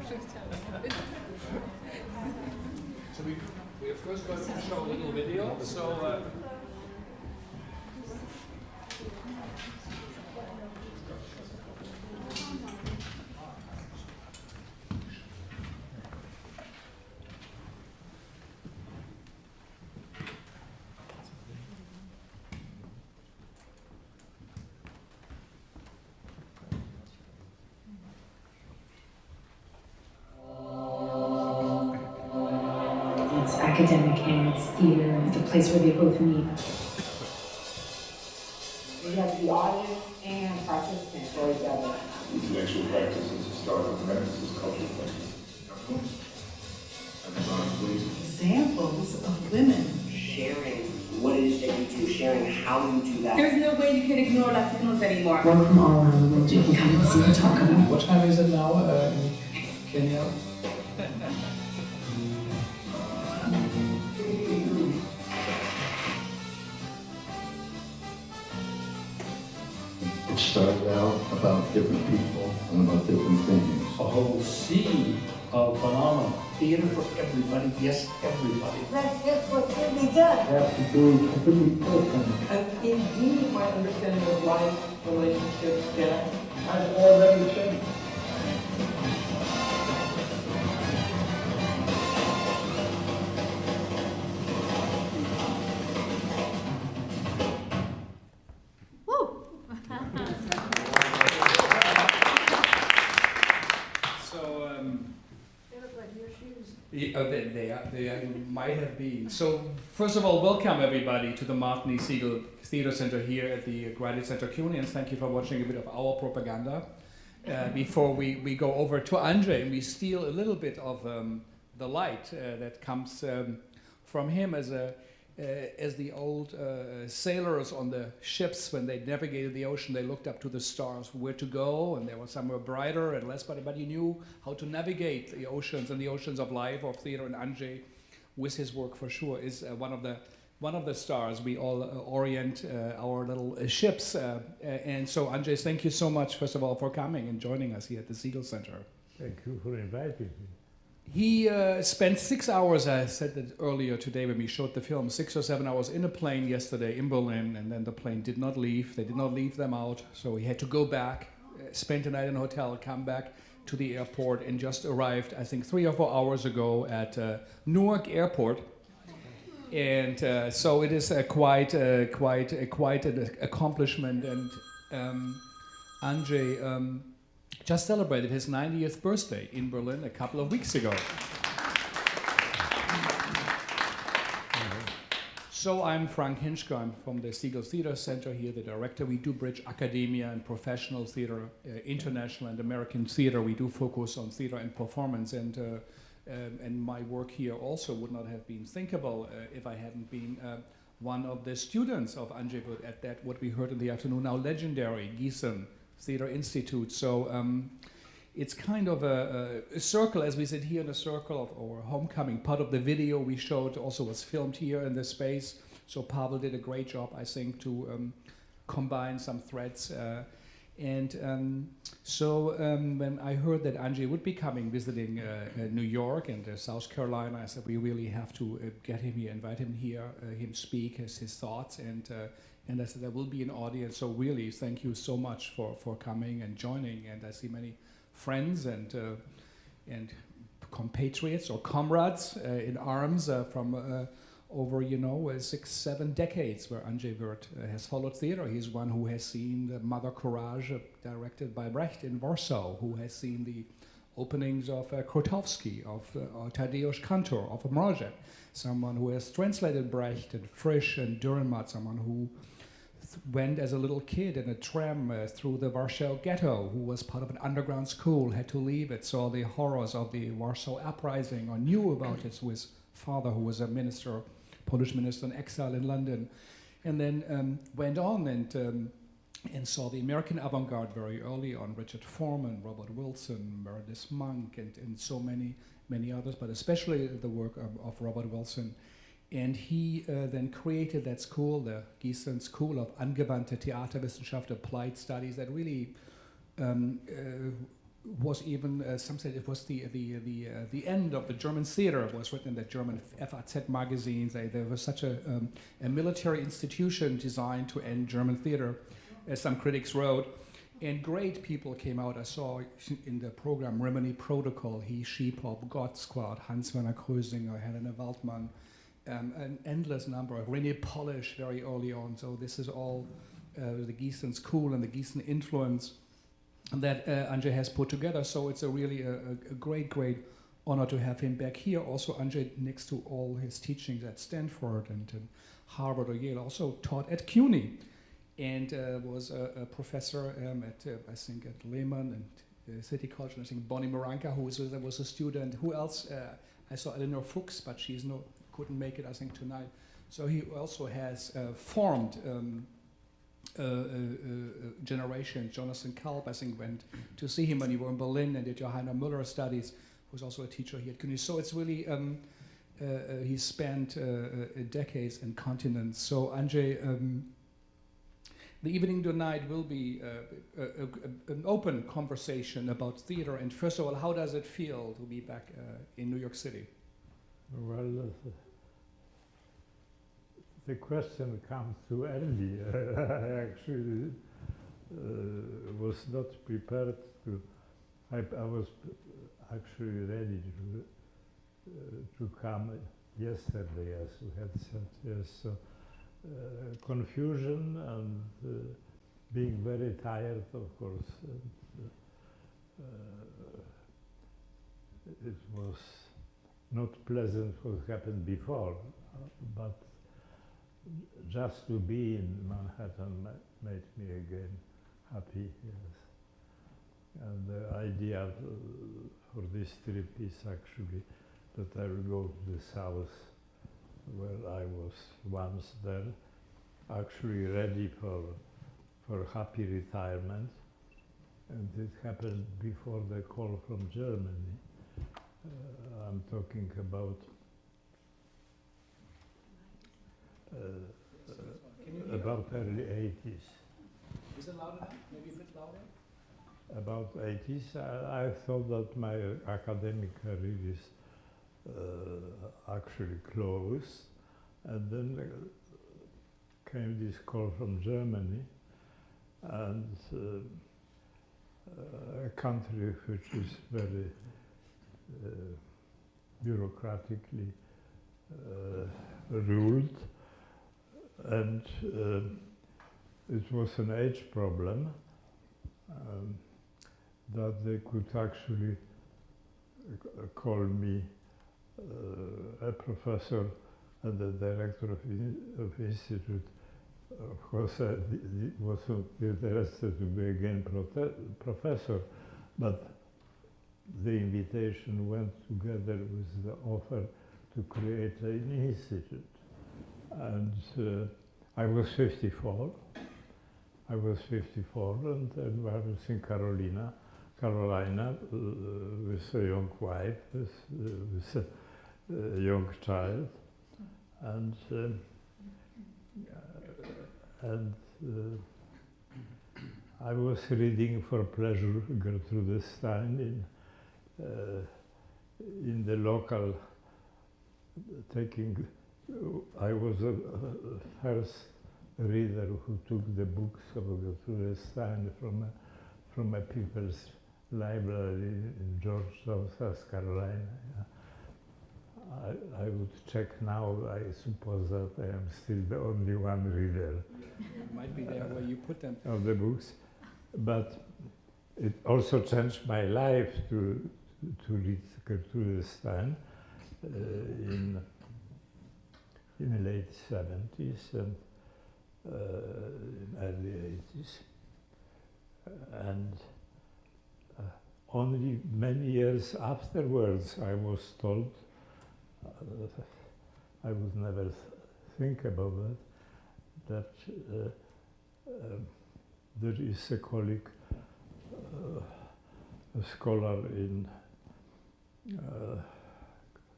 So we are first going to show a little video. So. It's academic and it's theater, the place where they both meet. We have the audience and participants all together. Intellectual practices, historical practices, cultural practices. Examples of women sharing what it is that you do, sharing how you do that. There's no way you can ignore Latinos anymore. Work from all around the world, you can come and see and talk about. What time is it now in Kenya? It started out about different people and about different things. A whole sea of phenomena. Theater for everybody, yes, everybody. That's just what should be done. Have to do completely different. And indeed, my understanding of life, relationships, death, Has already changed. They might have been. So, first of all, welcome everybody to the Martin Segal Theater Center here at the Graduate Center CUNY, and thank you for watching a bit of our propaganda. Before we go over to Andrzej and we steal a little bit of the light that comes from him as the old sailors on the ships, when they navigated the ocean, they looked up to the stars where to go, and they were somewhere brighter and less bright, but he knew how to navigate the oceans and the oceans of life, of theater, and Andrzej, with his work for sure, is one of the stars. We all orient our little ships, and so Andrzej, thank you so much, first of all, for coming and joining us here at the Segal Center. Thank you for inviting me. He spent 6 hours, I said that earlier today when we showed the film, 6 or 7 hours in a plane yesterday in Berlin, and then the plane did not leave. They did not leave them out, so he had to go back, spend a night in a hotel, come back to the airport, and just arrived, I think, 3 or 4 hours ago at Newark Airport. And so it is quite an accomplishment. And Andrzej just celebrated his 90th birthday in Berlin a couple of weeks ago. So I'm Frank Hentschker. I'm from the Segal Theater Center here, the director. We do bridge academia and professional theater, international and American theater. We do focus on theater and performance, and my work here also would not have been thinkable if I hadn't been one of the students of Andrzej Wirth at that, what we heard in the afternoon, now legendary Giessen Theater Institute. So it's kind of a circle, as we sit here in a circle of our homecoming. Part of the video we showed also was filmed here in this space. So Pawel did a great job, I think, to combine some threads. So when I heard that Andrzej would be coming, visiting New York and South Carolina, I said we really have to get him here, invite him here, him speak his thoughts, and I said there will be an audience. So really, thank you so much for coming and joining. And I see many friends and compatriots or comrades in arms from over 6, 7 decades where Andrzej Wirth has followed theater. He's one who has seen the Mother Courage directed by Brecht in Warsaw, who has seen the openings of Krotowski, of Tadeusz Kantor, of Mrożek, someone who has translated Brecht and Frisch and Dürrenmatt, someone who went as a little kid in a tram through the Warsaw ghetto, who was part of an underground school, had to leave it, saw the horrors of the Warsaw uprising, or knew about it with his father, who was a minister, Polish minister in exile in London, and then went on and saw the American avant-garde very early on, Richard Foreman, Robert Wilson, Meredith Monk, and so many others, but especially the work of Robert Wilson. And he then created that school, the Giessen School of Angewandte Theaterwissenschaft, Applied Studies, that really was even, some said it was the end of the German theater. It was written in the German FAZ magazines. There was such a military institution designed to end German theater, as some critics wrote. And great people came out. I saw in the program Rimini Protocol, He, She, Pop, God Squad, Hans-Werner Krösinger, Helena Waldmann, an endless number, René Polish very early on. So this is all the Giessen school and the Giessen influence that Andrzej has put together. So it's really a great, great honor to have him back here. Also, Andrzej, next to all his teachings at Stanford and Harvard or Yale, also taught at CUNY and was a professor at, I think, at Lehman and City College. And I think Bonnie Moranka, who was a student. Who else? I saw Eleanor Fuchs, but couldn't make it, I think, tonight. So he also has formed generation. Jonathan Kalb, I think, went to see him when he was in Berlin and did Johanna Müller studies, who's also a teacher here at CUNY. So it's really, he spent decades in continents. So Andrzej, the evening tonight will be an open conversation about theater. And first of all, how does it feel to be back in New York City? Well, the question comes too early. I actually was not prepared to. I was actually ready to come yesterday, as we had said. Yes, so confusion and being very tired, of course. It was not pleasant what happened before, but just to be in Manhattan made me again happy, yes. And the idea for this trip is actually that I will go to the south, where I was once there, actually ready for happy retirement. And it happened before the call from Germany. I'm talking about early 80s. Is it loud enough? Maybe a bit louder? About 80s, I thought that my academic career is actually closed, and then came this call from Germany, and a country which is very bureaucratically ruled, and it was an age problem that they could actually call me a professor and the director of institute. Of course, I wasn't interested to be again professor, but the invitation went together with the offer to create an institute. And I was 54. I was 54, and I was in Carolina, with a young wife, with a young child, and I was reading for pleasure Gertrude Stein in the local I was the first reader who took the books of Gertrude Stein from a people's library in Georgetown, South Carolina. I would check now. I suppose that I am still the only one reader. It might be there where you put them. Of the books, but it also changed my life to read Gertrude Stein in the late 70s and in early 80s, and only many years afterwards I was told, I would never think about it, that there is a colleague, a scholar in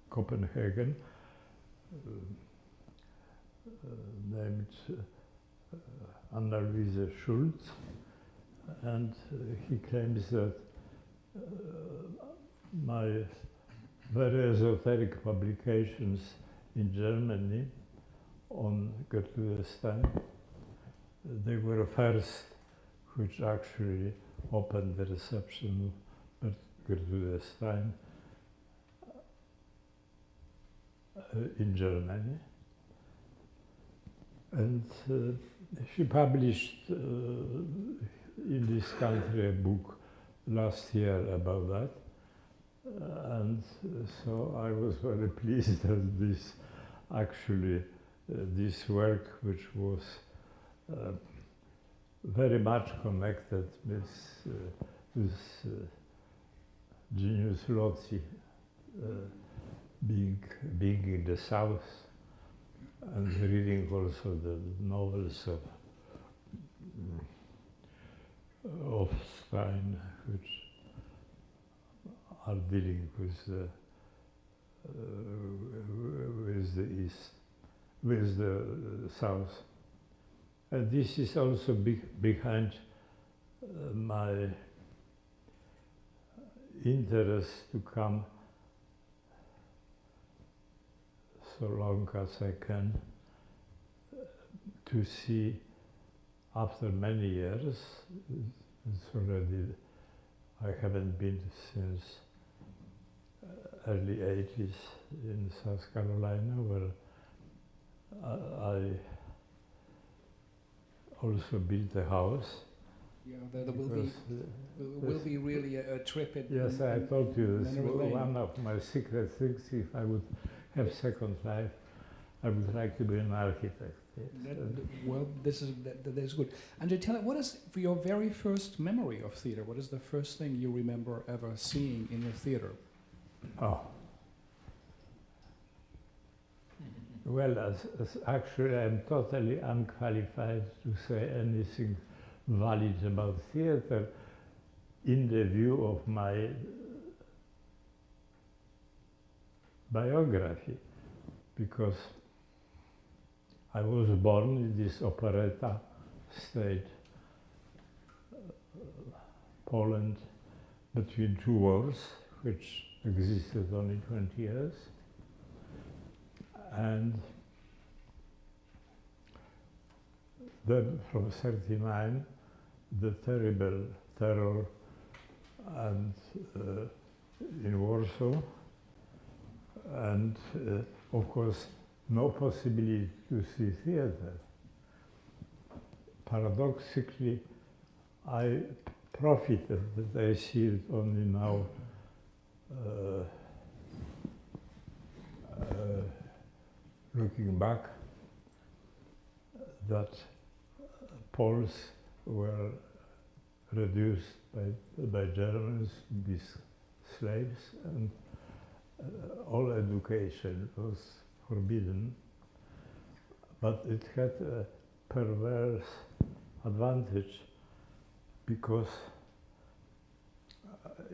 Copenhagen, named Anna-Luise Schulz, and he claims that my very esoteric publications in Germany on Gertrude. They were first which actually opened the reception of Gertrude Stein in Germany. And she published in this country a book last year about that. And so I was very pleased that this actually, this work, which was very much connected with genius loci, being in the South, and reading also the novels of Stein, which are dealing with the East, with the South. And this is also behind my interest to come so long as I can to see, after many years, it's already, I haven't been since early 80s in South Carolina, where I also built a house. Yeah, there will be really a trip. Yes, I told you, this was one of my secret things. If I would have second life, I would like to be an architect. Yes. Well, that is good. Andrzej, tell me, what is for your very first memory of theater? What is the first thing you remember ever seeing in the theater? Oh. Well, as actually I'm totally unqualified to say anything valid about theater in the view of my biography, because I was born in this operetta state, Poland, between two wars, which existed only 20 years. And then from 1939, the terrible terror and in Warsaw, and of course no possibility to see theater. Paradoxically, I profited that I see it only now looking back, that Poles were reduced by Germans to be slaves, and all education was forbidden. But it had a perverse advantage, because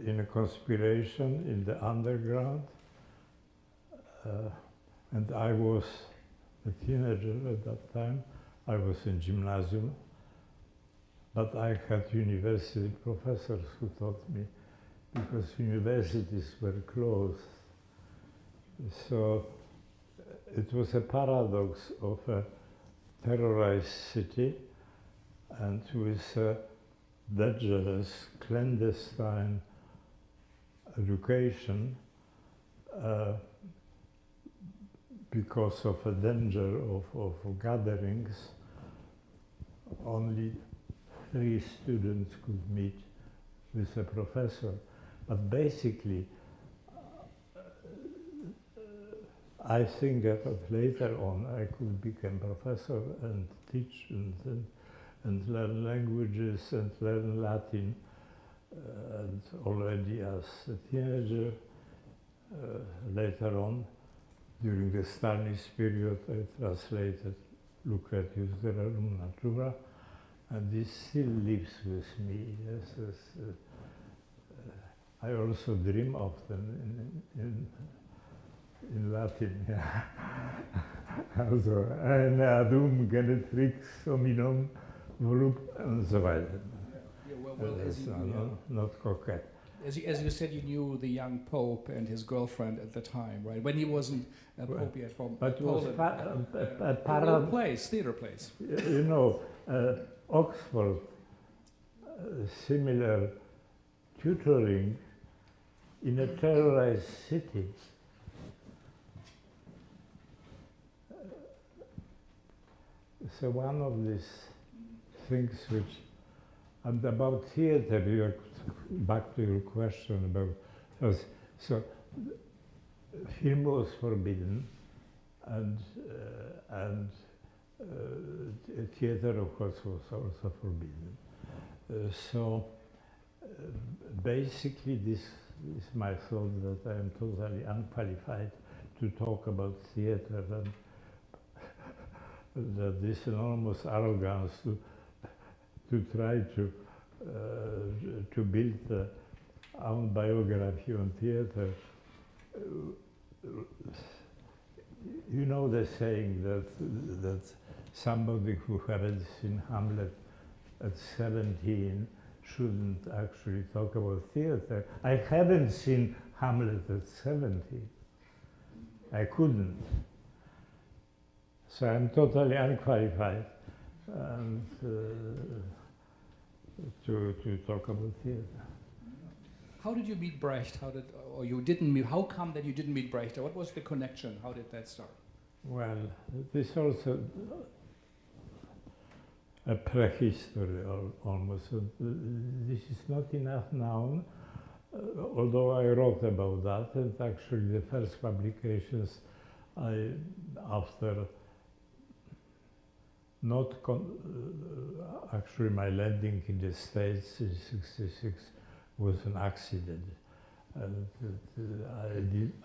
in a conspiration in the underground, and I was a teenager at that time, I was in gymnasium, but I had university professors who taught me, because universities were closed. So it was a paradox of a terrorized city and with a dangerous clandestine education, because of a danger of gatherings. Only 3 students could meet with a professor. But basically, I think that later on I could become professor and teach and learn languages and learn Latin. And already as a teenager, later on, during the Stalinist period, I translated Lucretius de Rerum Natura, and this still lives with me. Yes, I also dream often in Latin. Yeah. Also, eine adum genetrix hominum volup, and so weiter. Yeah, well, as you, not coquette. As you said, you knew the young Pope and his girlfriend at the time, right? When he wasn't a Pope yet from but Poland. Theater plays. You know, Oxford, similar tutoring in a terrorized city. So one of these things which, and about theater, back to your question about, so film was forbidden, and theater, of course, was also forbidden. Basically, this is my thought that I am totally unqualified to talk about theater, and that this enormous arrogance to try to build the own biography on theater. You know the saying that somebody who hadn't seen Hamlet at 17 shouldn't actually talk about theater. I haven't seen Hamlet at 70. I couldn't. So I'm totally unqualified to talk about theater. How did you meet Brecht? How come that you didn't meet Brecht? What was the connection? How did that start? Well, this also a prehistory almost. This is not enough known, although I wrote about that, and actually the first publications after actually my landing in the States in '66 was an accident. And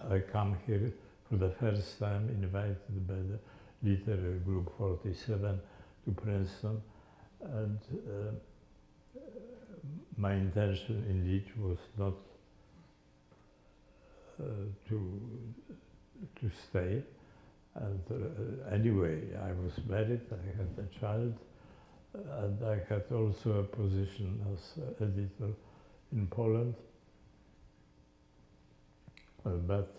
I come here for the first time, invited by the literary group 47 to Princeton, and my intention indeed was not to stay. And anyway, I was married, I had a child, and I had also a position as editor in Poland. But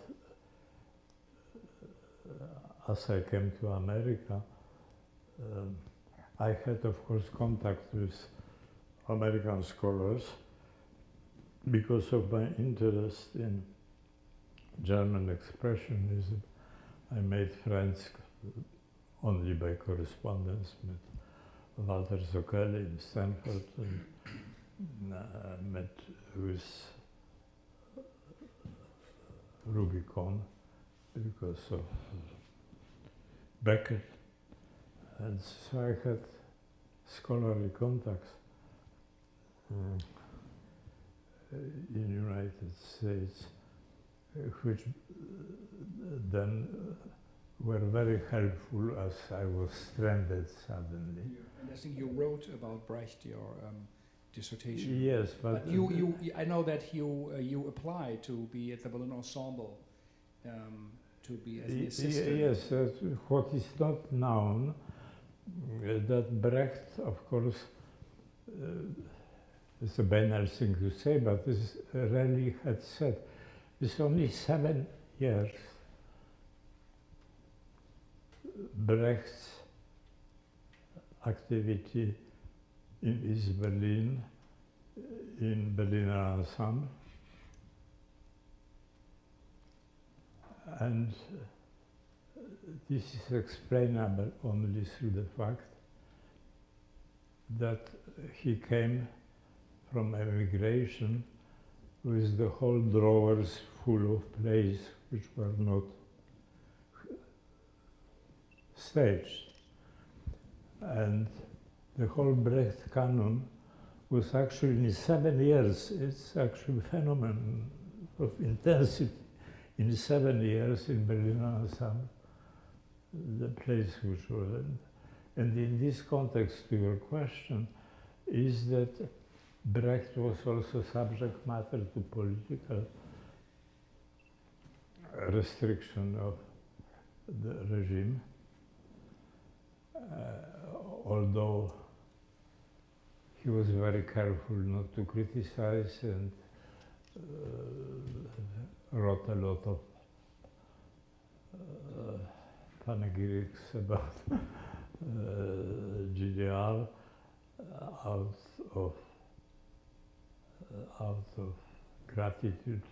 as I came to America, I had, of course, contact with American scholars because of my interest in German expressionism. I made friends only by correspondence with Walter Sokele in Stanford, and met with Rubicon because of Beckett. And so I had scholarly contacts in the United States, which then were very helpful as I was stranded suddenly. And I think you wrote about Brecht, your dissertation. Yes, but I know that you applied to be at the Berlin Ensemble, to be as an assistant. Yes, what is not known, that Brecht, of course, it's a banal thing to say, but this rarely had said, it's only 7 years Brecht's activity in East Berlin, in Berliner Ensemble, and this is explainable only through the fact that he came from emigration with the whole drawers full of plays which were not staged. And the whole Brecht canon was actually in 7 years, it's actually a phenomenon of intensity. In 7 years in Berliner Ensemble, the plays which were, and in this context to your question, is that Brecht was also subject matter to political restriction of the regime, although he was very careful not to criticize and wrote a lot of panegyrics about GDR out of gratitude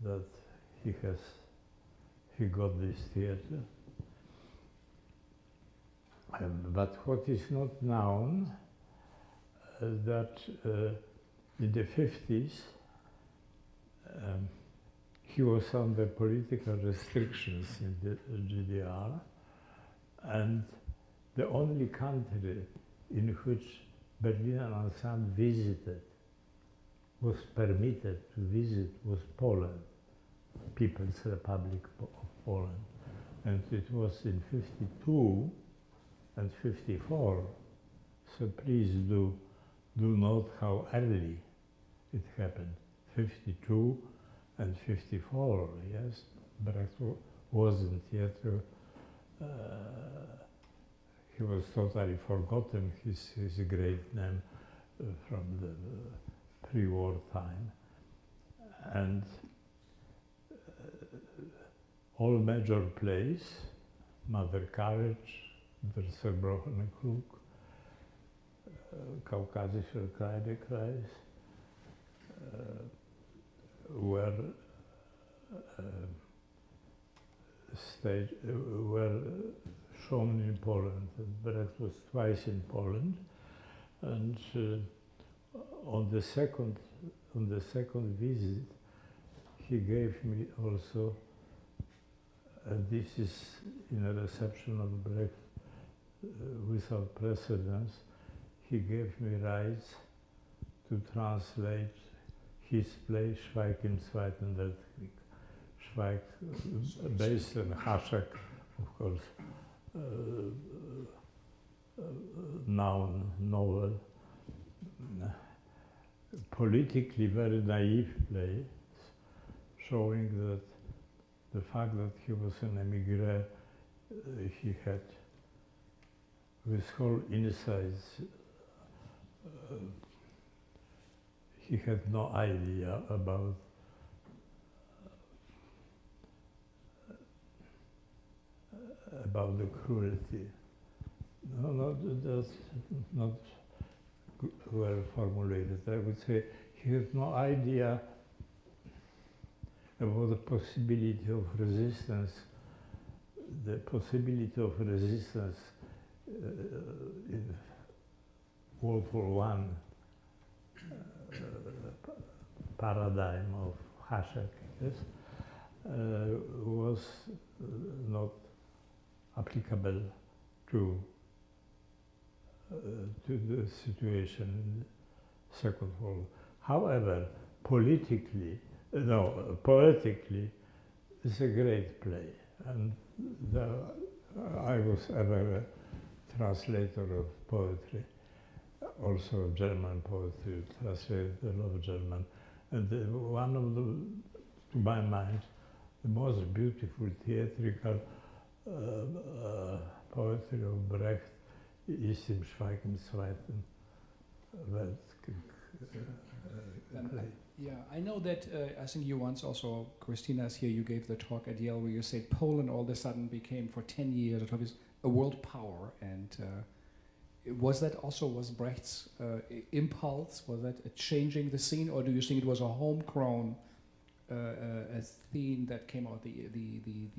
that he got this theater. But what is not known that in the 50s he was under political restrictions in the GDR, and the only country in which Berliner Ensemble visited, was permitted to visit, was Poland, People's Republic of Poland. And it was in 52 and 54, so please do note how early it happened, 52 and 54, yes. Brecht wasn't yet, he was totally forgotten, his great name from the pre-war time. And all major plays, Mother Courage, Der zerbrochene Krug, Kaukasischer Kreidekreis, were shown in Poland. Brecht was twice in Poland, and on the second visit, he gave me also. This is in a reception of Brecht without precedence. He gave me rights to translate his play Schweig im Zweiten Weltkrieg. Schweig, based on Hašek, of course, novel, politically very naive play, showing that the fact that he was an émigré, he had with whole insights, he had no idea about the cruelty. No, that's not well formulated. I would say he had no idea about the possibility of resistance, in World War I paradigm of Hašek, yes, was not applicable to the situation in the Second World War. However, poetically, it's a great play, and I was ever a translator of poetry, also of German poetry, translated a lot of German, and one of the, to my mind, the most beautiful theatrical poetry of Brecht is im Schweig im Zweiten Weltkrieg. Yeah, I know that, I think you once also, Christina's here, you gave the talk at Yale where you said Poland all of a sudden became for 10 years a world power, and was Brecht's impulse, was that changing the scene, or do you think it was a homegrown theme that came out, the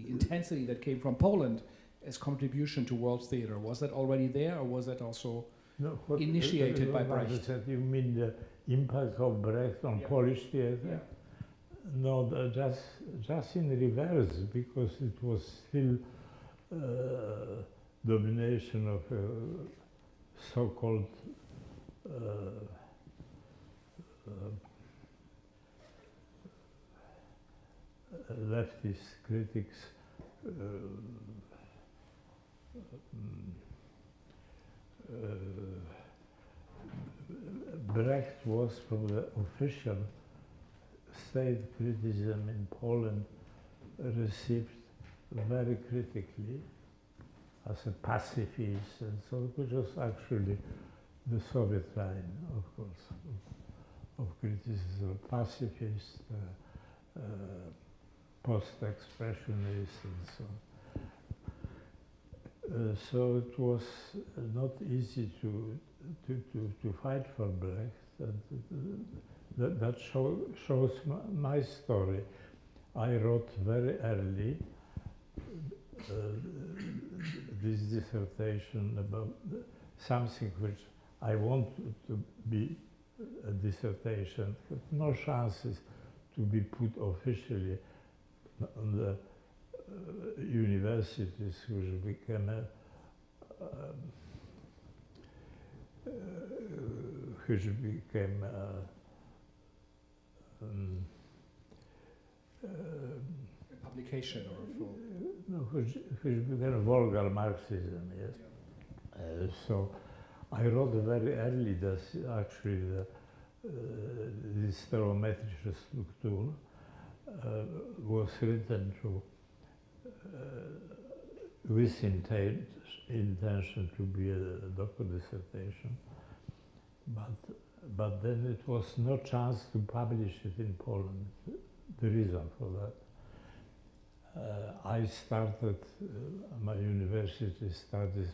intensity that came from Poland as contribution to world theater? Was that already there, or was that also initiated by Brecht? You mean the impact of Brecht on Polish theater? Yeah. No, just in reverse, because it was still domination of so-called leftist critics. Brecht was, from the official state criticism in Poland, received very critically as a pacifist, and so, which was actually the Soviet line, of course, of criticism, pacifist, post-expressionists and so on. So it was not easy to fight for Brecht, and that shows my story. I wrote very early this dissertation about something which I wanted to be a dissertation, but no chances to be put officially on the universities, which became a publication or a full. No, which became vulgar Marxism, yes. Yeah. So I wrote very early that actually this stereometrische Struktur was written to with intention to be a doctor dissertation, but then it was no chance to publish it in Poland. The reason for that. I started my university studies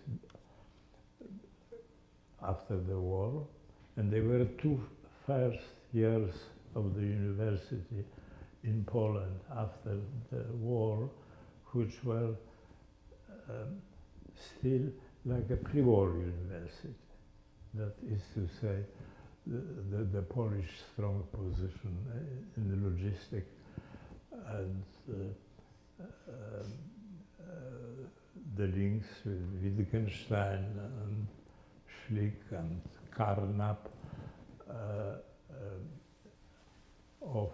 after the war, and they were 2 first years of the university in Poland after the war, which were still like a pre-war university. That is to say, the Polish strong position in the logistics and the links with Wittgenstein and Schlick and Carnap of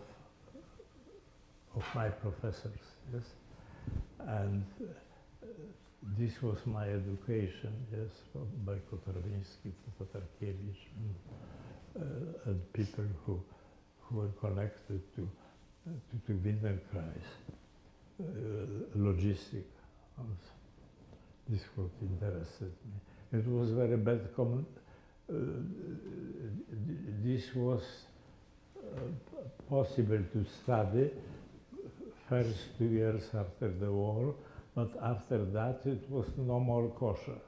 my professors, yes, and this was my education, yes, by Kotarbiński, Tatarkiewicz, and people who were connected to Winterkreis, logistics. This what interested me. It was very bad this was possible to study first 2 years after the war, but after that it was no more kosher.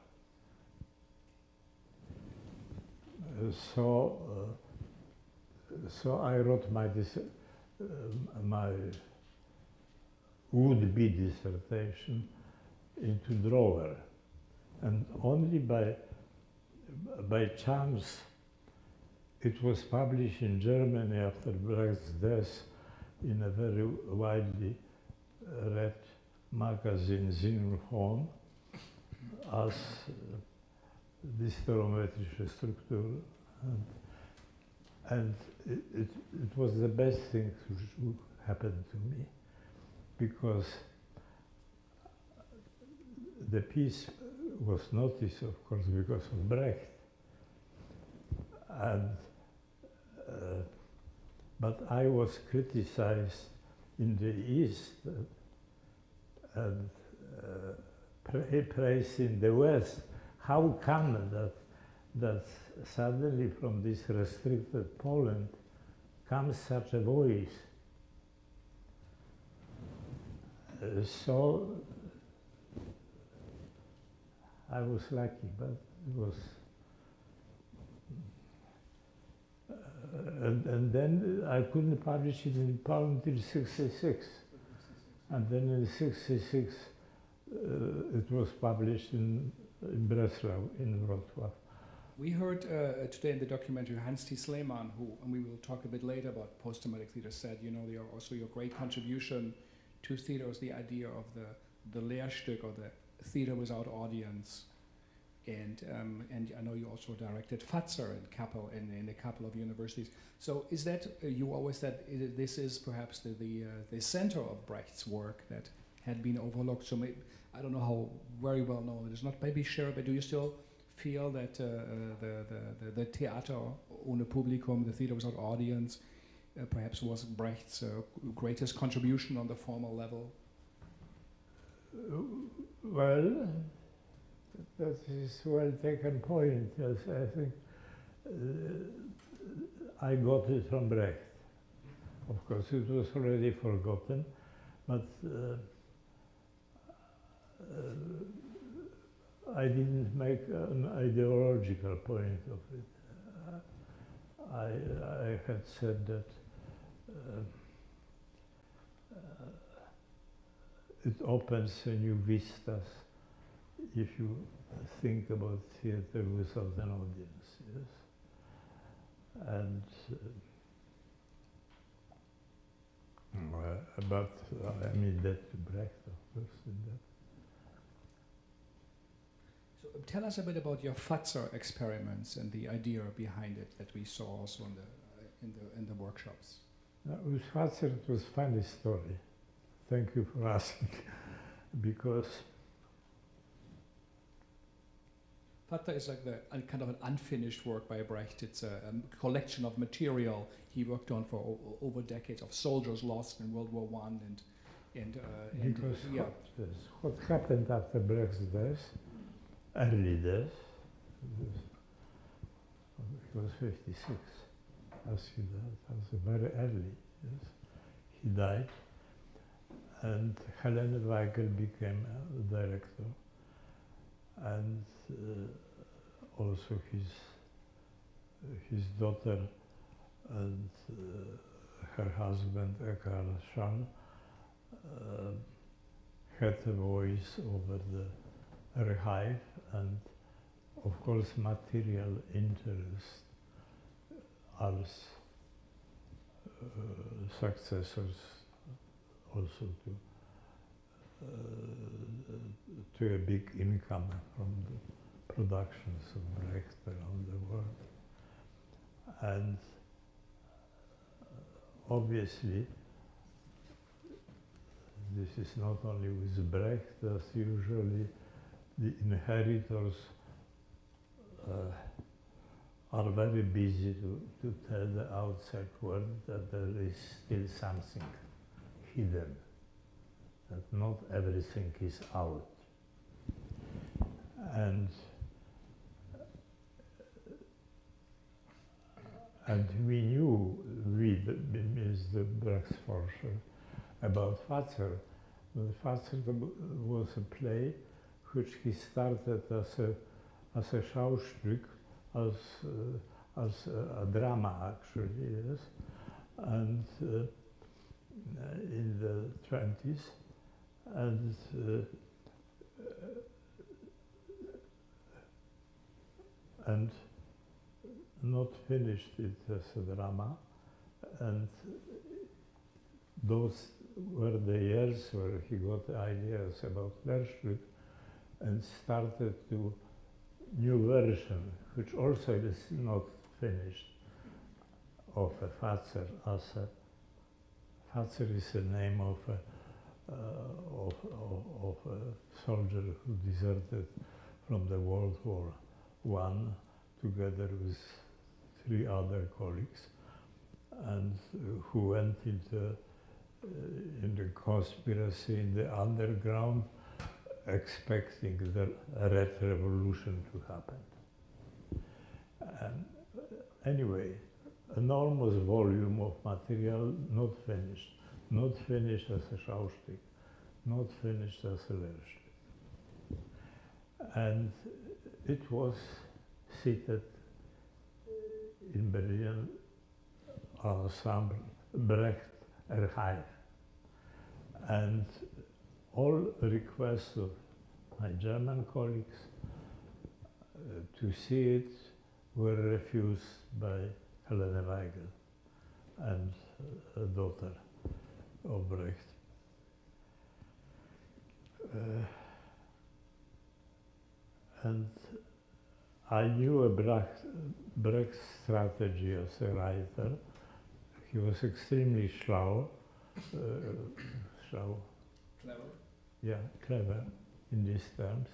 So I wrote my would-be dissertation into drawer, and only by chance it was published in Germany after Brecht's death in a very widely read magazine, Sinnenhorn, as this stereometrische Struktur, and it was the best thing which happened to me, because the piece was noticed, of course, because of Brecht, and but I was criticized in the East and praised in the West. How come that suddenly from this restricted Poland comes such a voice? So I was lucky, but it was, and then I couldn't publish it in Poland until '66, and then in '66 it was published in Breslau, in Wrocław. We heard today in the documentary Hans T. Sleeman, who, and we will talk a bit later about post-traumatic theater, said, you know, also your great contribution to theater is the idea of the Lehrstück, or the theater without audience. And I know you also directed Fatzer in a couple of universities. So is that, you always said this is perhaps the center of Brecht's work that had been overlooked. So maybe, I don't know how very well known it is, not maybe sure, but do you still feel that the Theater ohne Publikum, the theater without audience, perhaps was Brecht's greatest contribution on the formal level? Well, that is a well taken point. Yes, I think I got it from Brecht. Of course, it was already forgotten, but I didn't make an ideological point of it. I had said that it opens a new vistas if you think about theater without an audience, yes? And but I mean that to Brecht, of course, in that. So tell us a bit about your Fatzer experiments and the idea behind it that we saw also in the workshops. With Fatzer, it was a funny story. Thank you for asking, because Fatzer is like a kind of an unfinished work by Brecht. It's a collection of material he worked on for over decades, of soldiers lost in World War I because yeah. what happened after Brecht's death, early death, he was 56, as he died, was very early, yes. He died, and Helene Weigel became a director, and also his daughter and her husband, Eckhard Schall, had a voice over the archive, and of course material interest as successors also to a big income from the productions of Brecht around the world. And obviously, this is not only with Brecht, as usually the inheritors are very busy to tell the outside world that there is still something hidden, that not everything is out. And we knew, as the Brecht forscher, about Fatzer. Fatzer was a play which he started as a Schauspiel, as a drama actually, yes, and in the 20s, and not finished it as a drama, and those were the years where he got ideas about Lehrstück and started to new version, which also is not finished, of a Fatzer. Fatzer is the name of a soldier who deserted from the World War I, together with 3 other colleagues, and who went into in the conspiracy in the underground, expecting the Red Revolution to happen. And anyway, enormous volume of material not finished as a Schauspiel, not finished as a Lehrstück. And it was seated in Berlin Ensemble Brecht Archive, and all requests of my German colleagues to see it were refused by Helene Weigel and a daughter of Brecht. And I knew a Brecht strategy as a writer. He was extremely schlau. Clever? Yeah, clever in these terms,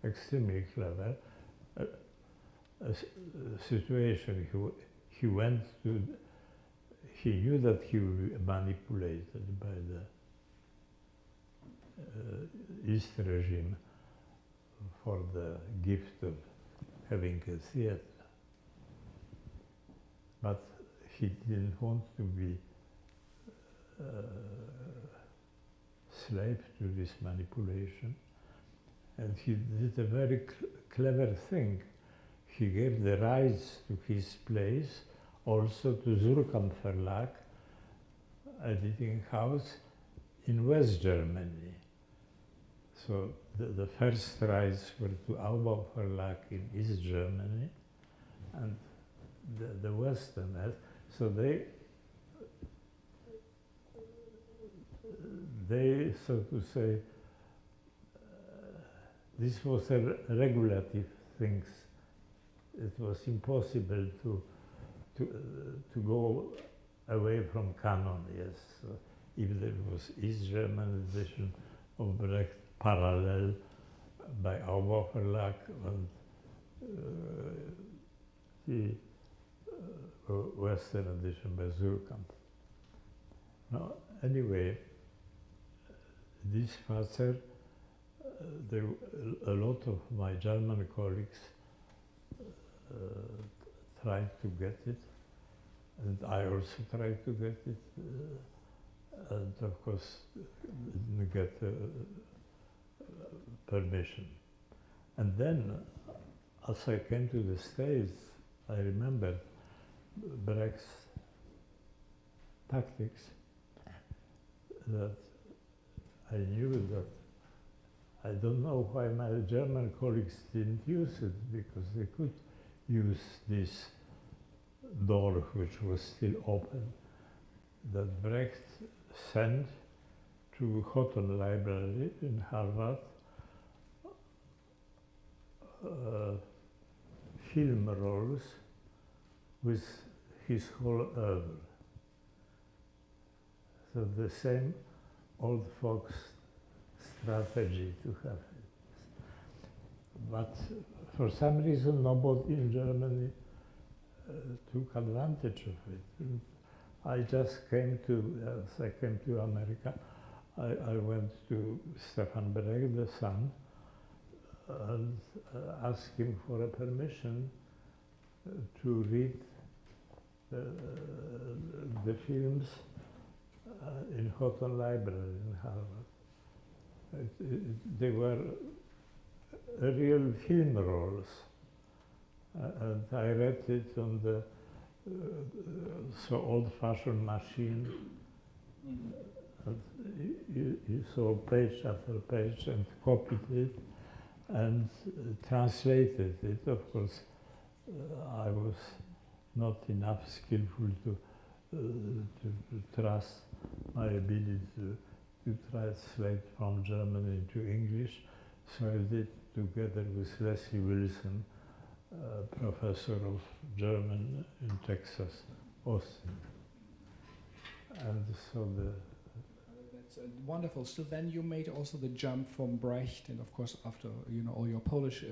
extremely clever. A situation he went to, he knew that he would be manipulated by the East regime for the gift of having a theater. But he didn't want to be slave to this manipulation. And he did a very clever thing. He gave the rights to his plays also to Segal Verlag, editing house in West Germany. So the first rights were to Aubau Verlag in East Germany, and the Western. So they, so to say, this was a regulative things. It was impossible to go away from canon. Yes, so if there was East German edition of Brecht parallel by Aubau Verlag and the Western edition by Segal. Now, anyway, this Fatzer, a lot of my German colleagues tried to get it, and I also tried to get it, and of course didn't get permission. And then, as I came to the States, I remembered Brecht's tactics, that I knew that I don't know why my German colleagues didn't use it, because they could use this door which was still open, that Brecht sent to Houghton Library in Harvard film rolls with his whole oeuvre. So the same old folks strategy to have it. But for some reason nobody in Germany took advantage of it. And I just came to, as I came to America, I went to Stefan Brecht, the son, and asked him for a permission to read the films in Houghton Library in Harvard. They were real film rolls, and I read it on the so old-fashioned machine. And you saw page after page and copied it and translated it. Of course, I was not enough skillful to trust my ability to translate from German into English, so I did together with Leslie Wilson, professor of German in Texas, Austin. And so that's wonderful. So then you made also the jump from Brecht, and of course after all your Polish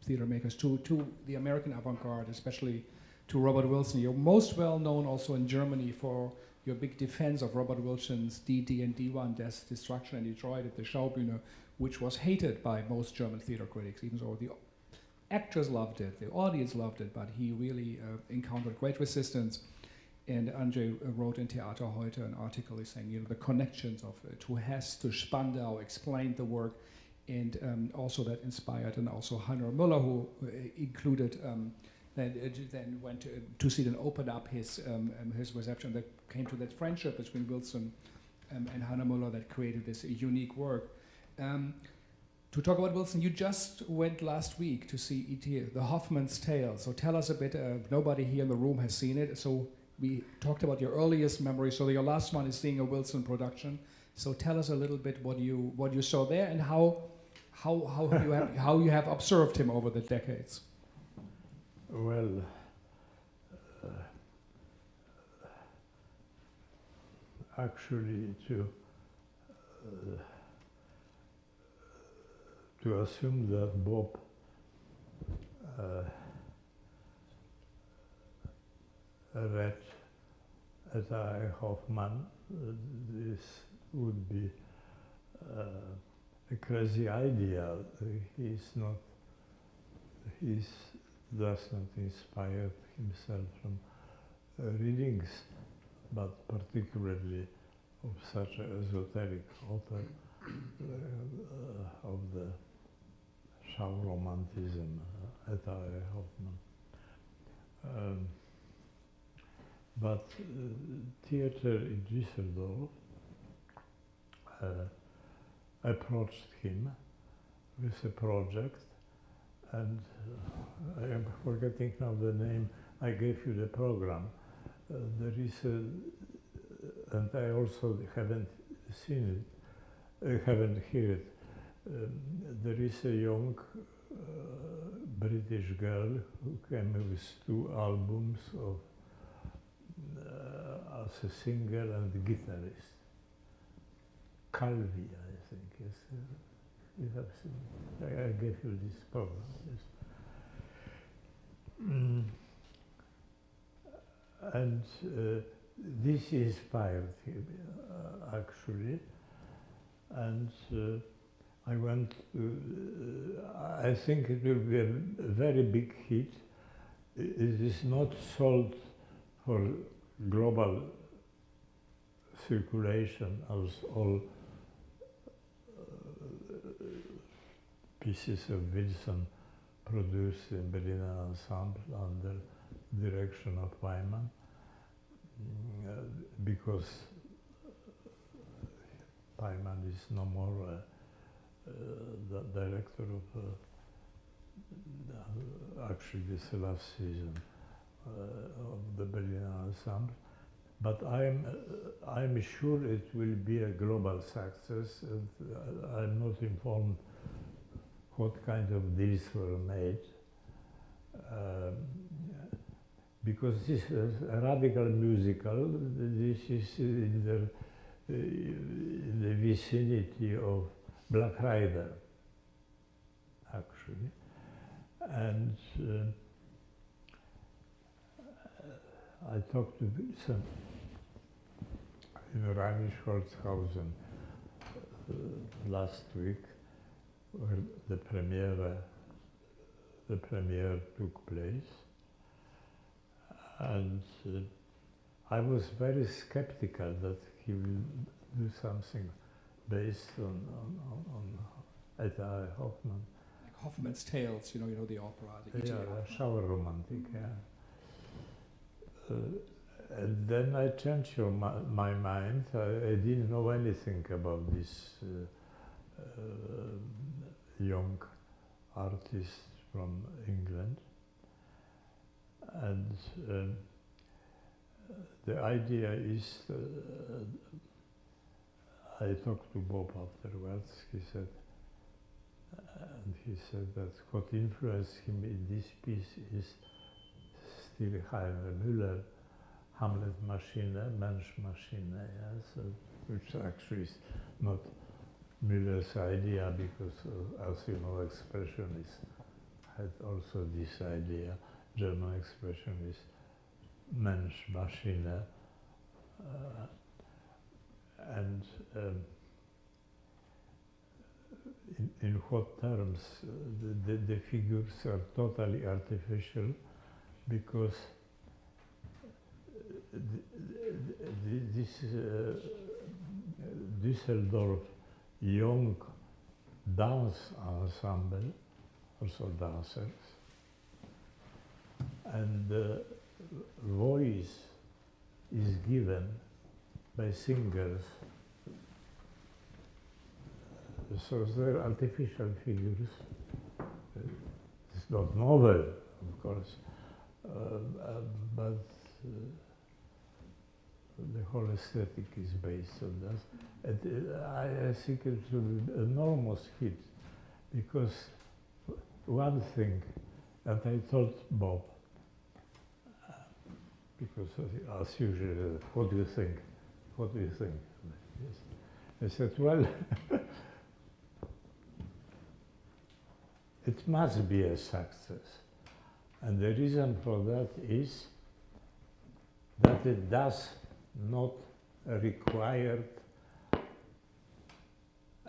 theater makers to the American avant-garde, especially to Robert Wilson. You're most well known also in Germany for your big defense of Robert Wilson's D.D. and D1, Death, Destruction in Detroit at the Schaubühne, which was hated by most German theater critics, even though the actors loved it, the audience loved it, but he really encountered great resistance. And Andrzej wrote in Theater Heute an article saying, the connections of to Hess, to Spandau, explained the work, and also that inspired, and also Heinrich Müller, who included, then went to see it and opened up his reception, that came to that friendship between Wilson and Heinrich Müller that created this unique work. To talk about Wilson, you just went last week to see E.T., The Hoffman's Tale. So tell us a bit, nobody here in the room has seen it, so we talked about your earliest memory, so your last one is seeing a Wilson production. So tell us a little bit what you saw there, and how you have observed him over the decades. well, actually to assume that Bob read as I Hoffman, this would be a crazy idea. He does not inspire himself from readings, but particularly of such an esoteric author of the Schau romantism, Andrzej Hoffmann. But theater in Düsseldorf approached him with a project, and I am forgetting now the name. I gave you the program. There is a, and I also haven't seen it, haven't heard it. There is a young British girl who came with 2 albums of as a singer and guitarist. Calvi, I think, yes. You have seen it. I gave you this program, yes. And this inspired him, actually. And I went to, I think it will be a very big hit. It is not sold for global circulation as all pieces of Wilson produced in Berliner Ensemble under direction of Wyman, because Wyman is no more the director of, actually this is the last season of the Berliner Ensemble. But I'm sure it will be a global success, and I'm not informed what kind of deals were made. Because this is a radical musical, this is in the vicinity of Black Rider, actually. And I talked to Giessen in Rheinisch-Holzhausen last week, where the premiere took place. And I was very skeptical that he will do something based on Andrzej Hoffmann. Like Hoffmann's Tales, you know the opera. The yeah, shower romantic, yeah. And then I changed my mind. I didn't know anything about this young artist from England. And the idea is, I talked to Bob afterwards, he said that what influenced him in this piece is still Heiner Müller, Hamlet Maschine, Mensch Maschine, yes, which actually is not Müller's idea, because as you know, expressionists had also this idea. German expressionist Mensch Maschine, and in what terms the figures are totally artificial, because this Düsseldorf young dance ensemble, also dancers, and the voice is given by singers. So they're artificial figures. It's not novel, of course, but the whole aesthetic is based on that. And I think it will be an enormous hit, because one thing, and I told Bob, because as usual, what do you think? What do you think? Yes. I said, well, it must be a success. And the reason for that is that it does not require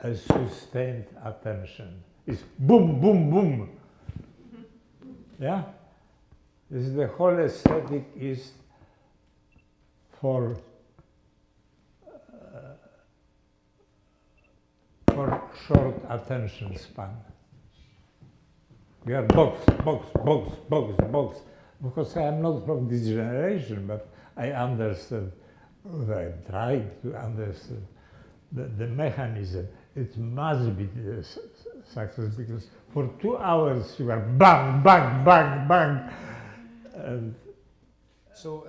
a sustained attention. It's boom, boom, boom. Yeah? The whole aesthetic is for short attention span. We are box, box, box, box, box. Because I am not from this generation, but I understand, I try to understand the mechanism. It must be the success, because for 2 hours you are bang, bang, bang, bang. And so,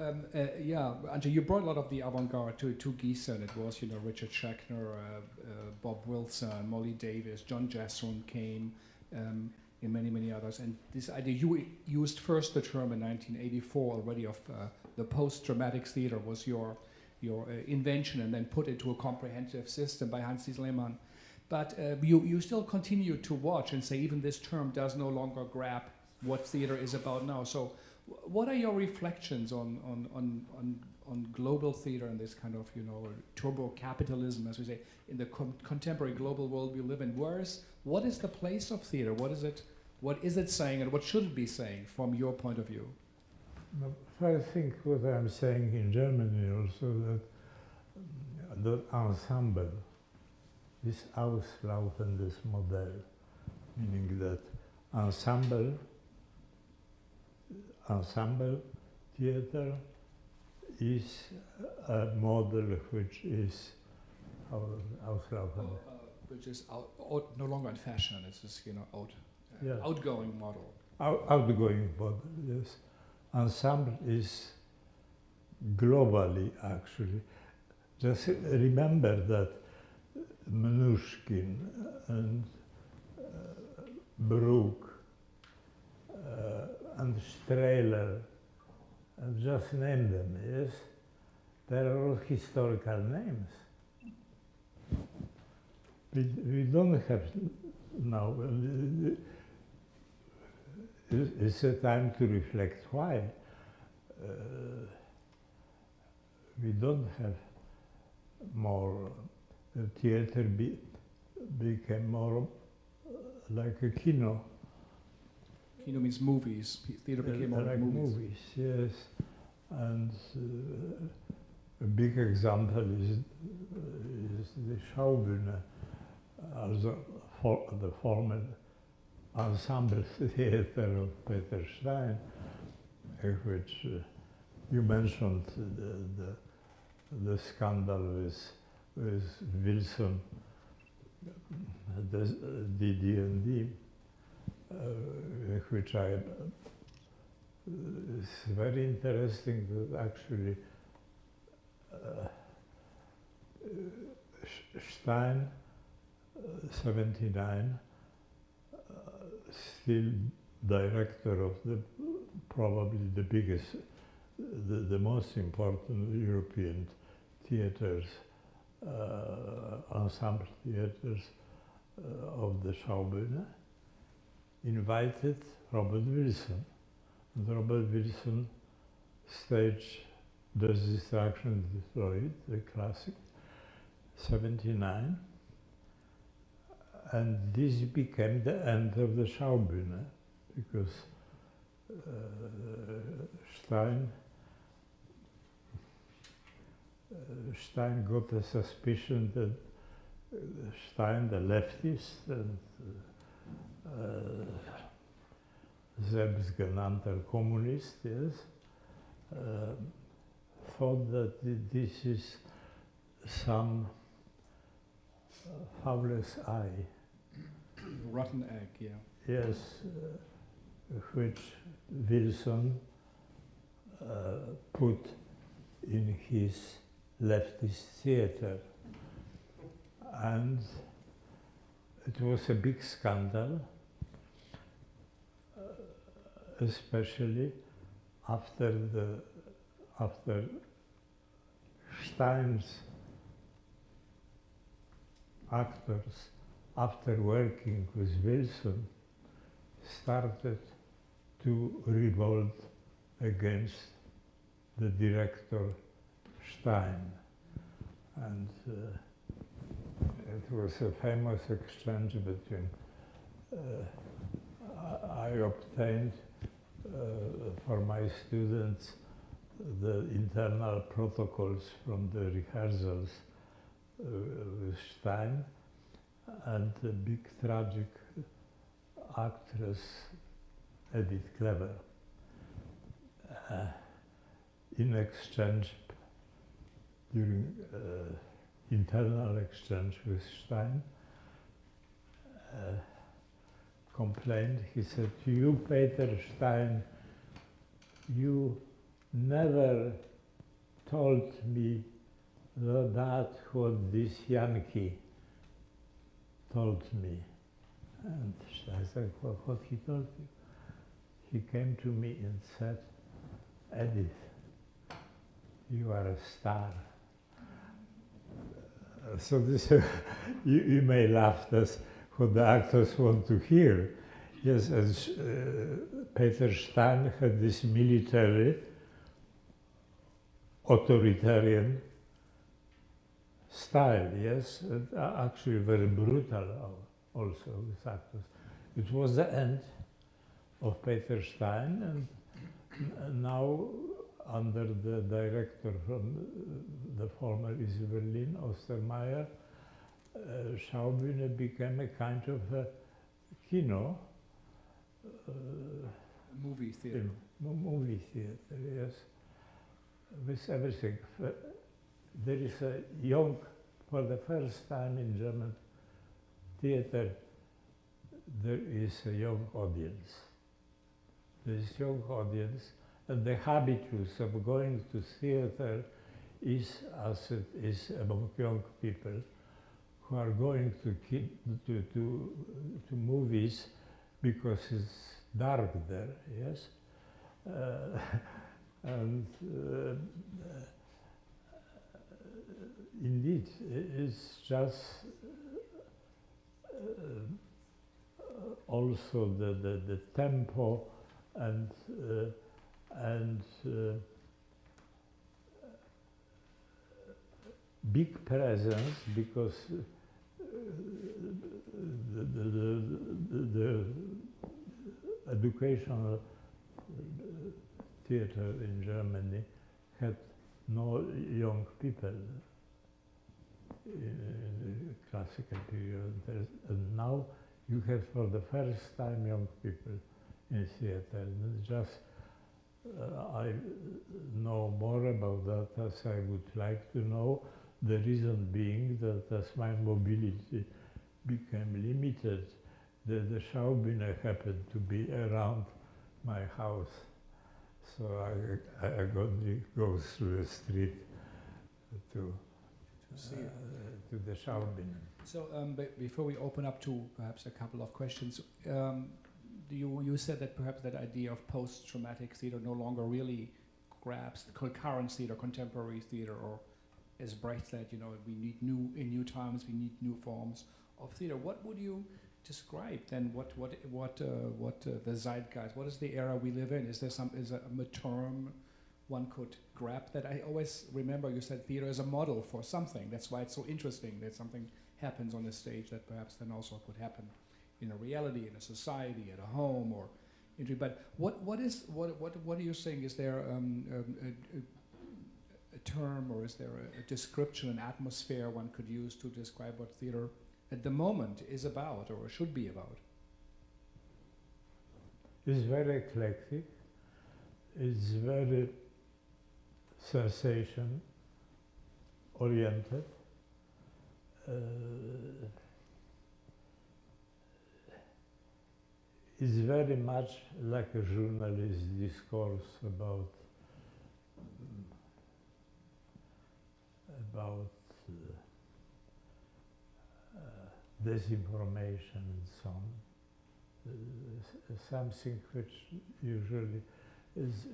yeah, Andrzej, you brought a lot of the avant-garde to Giessen. It was, Richard Schechner, Bob Wilson, Molly Davis, John Jesson came, and many, many others. And this idea, you used first the term in 1984 already of the post-dramatic theater was your invention, and then put into a comprehensive system by Hanns Lehmann. But you still continue to watch and say even this term does no longer grab what theater is about now. So what are your reflections on global theater and this kind of, turbo capitalism, as we say, in the contemporary global world we live in? What is the place of theater? What is it saying, and what should it be saying from your point of view? I think what I'm saying in Germany also, that the ensemble, this auslaufendes Modell, meaning that ensemble theater is a model which is auslaufend. Which is no longer in fashion. It's just, outgoing model. Outgoing model, yes. Ensemble is globally, actually. Just remember that Mnuchin and Bruck and Strehler, and just name them, yes? They're all historical names. We don't have now, it's a time to reflect why. We don't have more, theater became more like a kino. Kino means movies. Theater became more like movies. Yes. And a big example is the Schaubühne, also the former ensemble theater of Peter Stein, which you mentioned the scandal with Wilson, the D&D, which it's very interesting that actually Stein, 79, still director of probably the biggest, the most important European theaters, ensemble theaters of the Schaubühne, invited Robert Wilson. And Robert Wilson staged Does Destruction Destroy It, the classic, 79. And this became the end of the Schaubühne, because Stein got a suspicion that Stein, the leftist, and selbstgenannter Kommunist, yes, thought that this is some fowler's eye. Rotten egg, yeah. Yes, which Wilson put in his leftist theater. And it was a big scandal, especially after Stein's actors, after working with Wilson, started to revolt against the director Stein. And it was a famous exchange between, I obtained for my students the internal protocols from the rehearsals with Stein, and a big tragic actress, Edith Clever. In exchange, during internal exchange with Stein, complained, he said, "You, Peter Stein, you never told me that what this Yankee told me." And I said, "Well, what he told you?" He came to me and said, "Edith, you are a star." So this, you may laugh, that's what the actors want to hear. Yes, as Peter Stein had this military, authoritarian style, yes, and actually very brutal also with actors. It was the end of Peter Stein, and now under the director from the former East Berlin, Ostermeyer, Schaubühne became a kind of a kino. Movie theater. Movie theater, yes, with everything. There is a young, for the first time in German theater, there is a young audience. There is young audience, and the habitus of going to theater is as it is among young people who are going to movies because it's dark there, yes? And indeed, it's just also the tempo and big presence, because the educational theater in Germany had no young people in the classical period, and now you have for the first time young people in theater. And just I know more about that as I would like to know. The reason being that as my mobility became limited, the Schaubühne happened to be around my house. So I only go through the street to the Schaubühne. So before we open up to perhaps a couple of questions, you said that perhaps that idea of post-traumatic theater no longer really grabs current theater, contemporary theater, or as Brecht said, you know, we need new times, we need new forms of theater. What would you describe then? What the zeitgeist? What is the era we live in? Is there a term one could grab that? I always remember you said theater is a model for something. That's why it's so interesting that something happens on the stage that perhaps then also could happen in a reality, in a society, at a home, or but what are you saying? Is there a term, or is there a description, an atmosphere one could use to describe what theater at the moment is about or should be about? It's very eclectic. It's very sensation oriented. It's very much like a journalist discourse about disinformation and so on. Something which usually is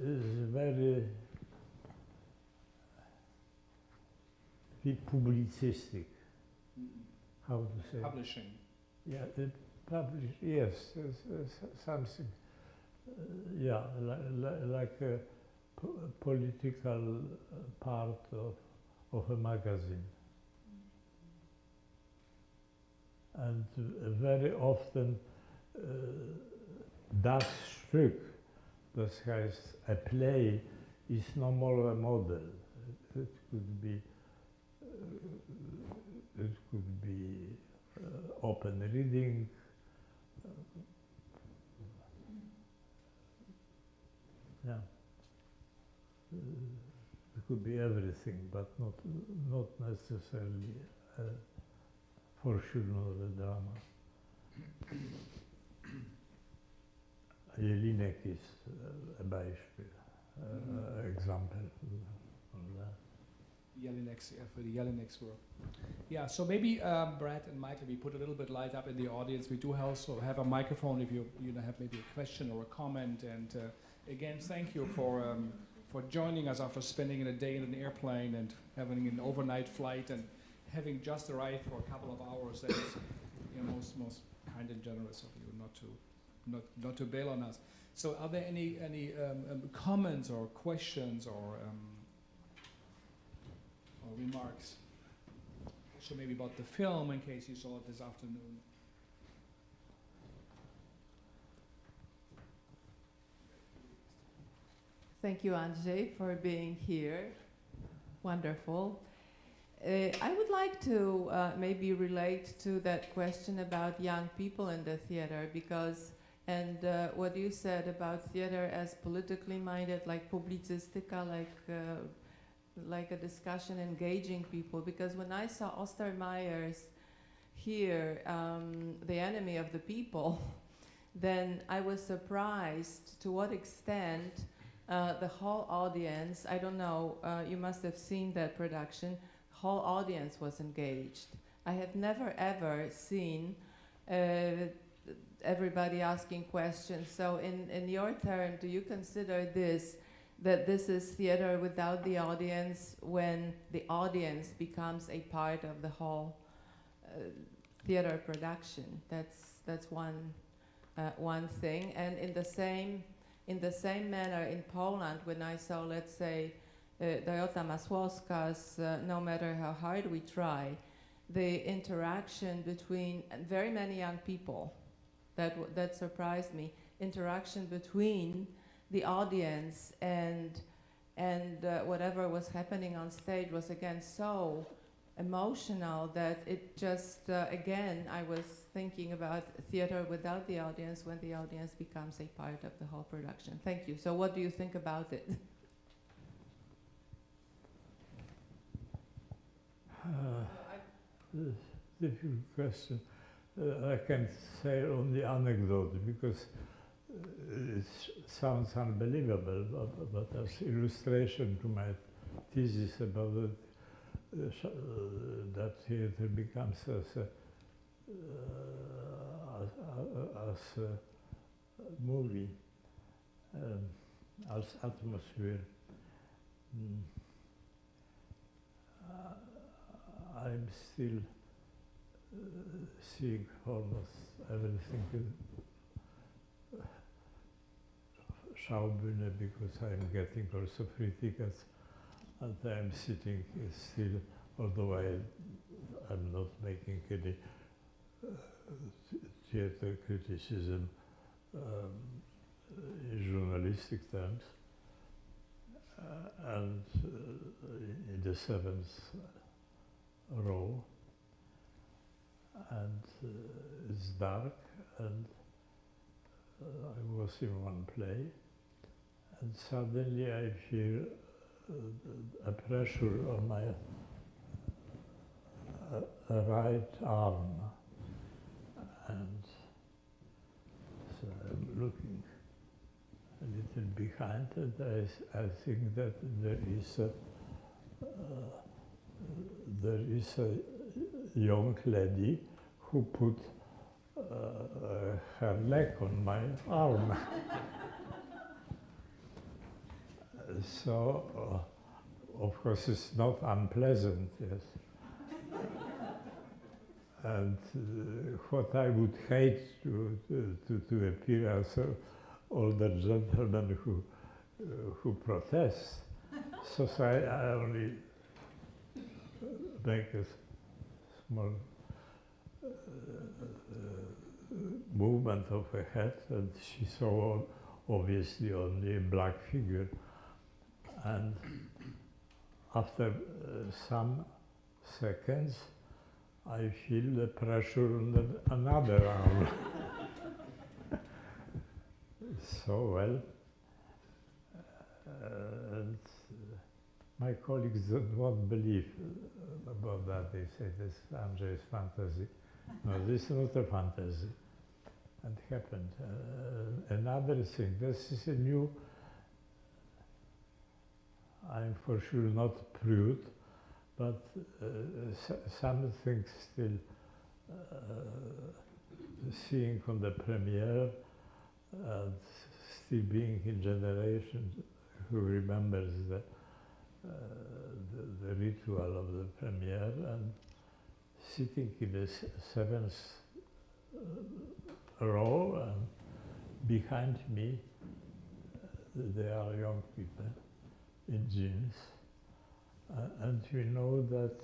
very publicistic. How to say? Publishing. Yeah, yes, something. Yeah, like a political part of a magazine. And very often das Stück, das heißt a play, is no more a model. It could be open reading. Yeah. It could be everything, but not necessarily for sure not a drama. Jelinek is a Beispiel, example of that. Jelinek's, for the Jelinek's work. Yeah, so maybe Brad and Michael, we put a little bit light up in the audience. We do also have a microphone if you have maybe a question or a comment. And again, thank you for joining us after spending a day in an airplane and having an overnight flight and having just arrived for a couple of hours. That is most kind and generous of you not to bail on us. So are there any comments or questions or remarks? So maybe about the film, in case you saw it this afternoon. Thank you, Andrzej, for being here. Wonderful. I would like to maybe relate to that question about young people in the theater, because, and what you said about theater as politically minded, like publicistica, like a discussion engaging people, because when I saw Ostermeyer's here, The Enemy of the People, then I was surprised to what extent the whole audience, I don't know, you must have seen that production, the whole audience was engaged. I have never ever seen everybody asking questions. So in your term, do you consider that this is theater without the audience when the audience becomes a part of the whole theater production? That's one thing. And in the same manner, in Poland, when I saw, let's say, Dorota Masłowska's No Matter How Hard We Try, the interaction between very many young people, that surprised me, interaction between the audience and whatever was happening on stage was again so emotional that it just, again, I was thinking about theater without the audience when the audience becomes a part of the whole production. Thank you. So what do you think about it? Difficult question. I can say only anecdote because it sounds unbelievable, but as illustration to my thesis about that theater becomes as a movie, as atmosphere. I'm still seeing almost everything Schaubühne because I'm getting also free tickets and I'm sitting still, although I'm not making any theater criticism in journalistic terms. And in the seventh row, and it's dark, and I was in one play, and suddenly I feel a pressure on my right arm, and so I'm looking a little behind, and I think that there is a young lady who put her leg on my arm. So, of course, it's not unpleasant, yes. And what I would hate to appear as an older gentleman who protests. So I only make a small movement of her head, and she saw obviously only a black figure. And after some seconds, I feel the pressure on another arm. So well, and my colleagues won't believe about that. They say this Andrzej's fantasy. No, this is not a fantasy. It happened. Another thing, this is a new, I'm for sure not prude, but some things still seeing on the premiere and still being in generation who remembers the ritual of the premiere and sitting in the seventh row and behind me there are young people in jeans and we know that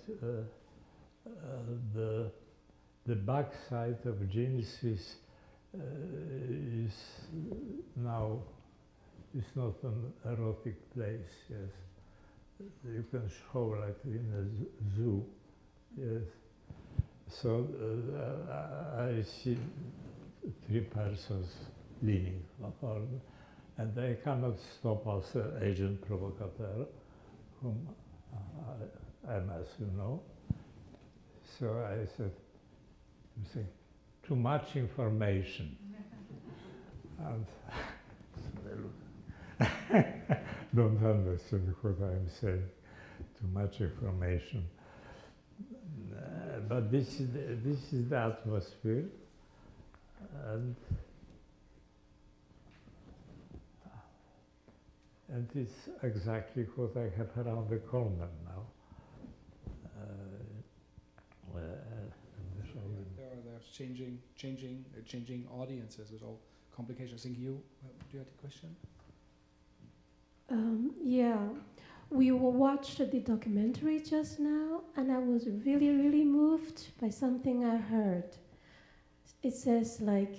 the back side of jeans is now is not an erotic place, yes. You can show like in a zoo, yes. So I see three persons leaning forward, and I cannot stop as an agent provocateur, whom I am, as you know. So I said, you think, too much information. And don't understand what I'm saying. Too much information. But this is the atmosphere, and it's exactly what I have around the corner now. There's changing audiences with all complications. I think you do you have a question? Yeah, we watched the documentary just now, and I was really, really moved by something I heard. It says like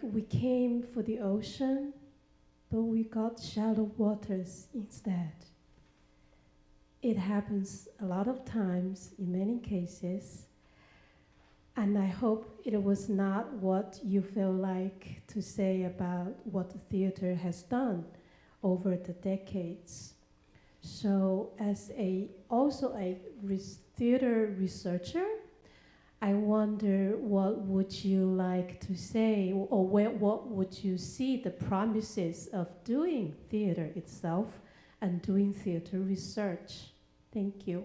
we came for the ocean, but we got shallow waters instead. It happens a lot of times in many cases, and I hope it was not what you feel like to say about what the theater has done over the decades. So as also a theater researcher, I wonder what would you like to say, or what would you see the promises of doing theater itself and doing theater research? Thank you.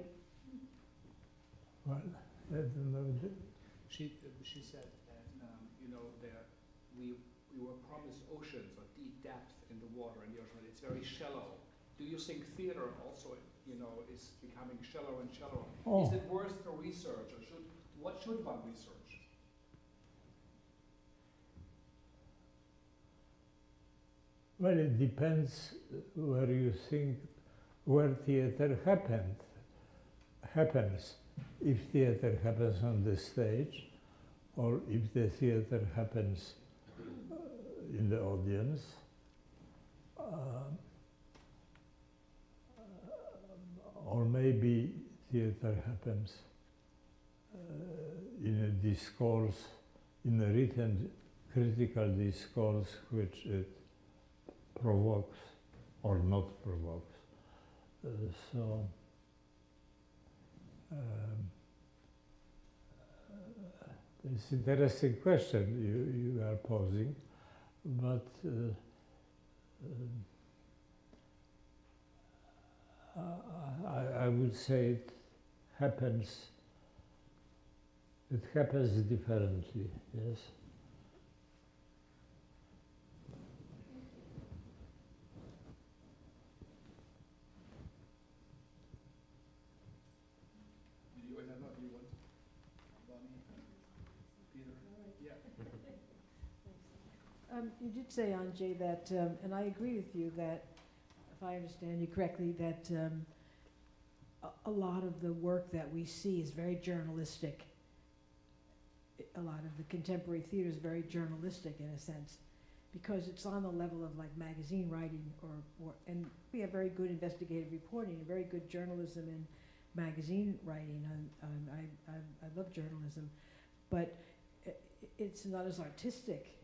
Well, I don't know. She said that we were promised oceans or deep depth in the water in the ocean. It's very shallow. Do you think theater also is becoming shallower and shallower? Oh. Is it worth to research, or what should one research? Well, it depends where you think where theater happens. If theater happens on the stage, or if the theater happens in the audience, or maybe theater happens in a discourse, in a written critical discourse which it provokes or not provokes. It's an interesting question you are posing, but I would say it happens differently, yes. You did say, Andrzej, that, and I agree with you, that, if I understand you correctly, that a lot of the work that we see is very journalistic. A lot of the contemporary theater is very journalistic in a sense, because it's on the level of like magazine writing, and we have very good investigative reporting and very good journalism in magazine writing. I love journalism, but it's not as artistic,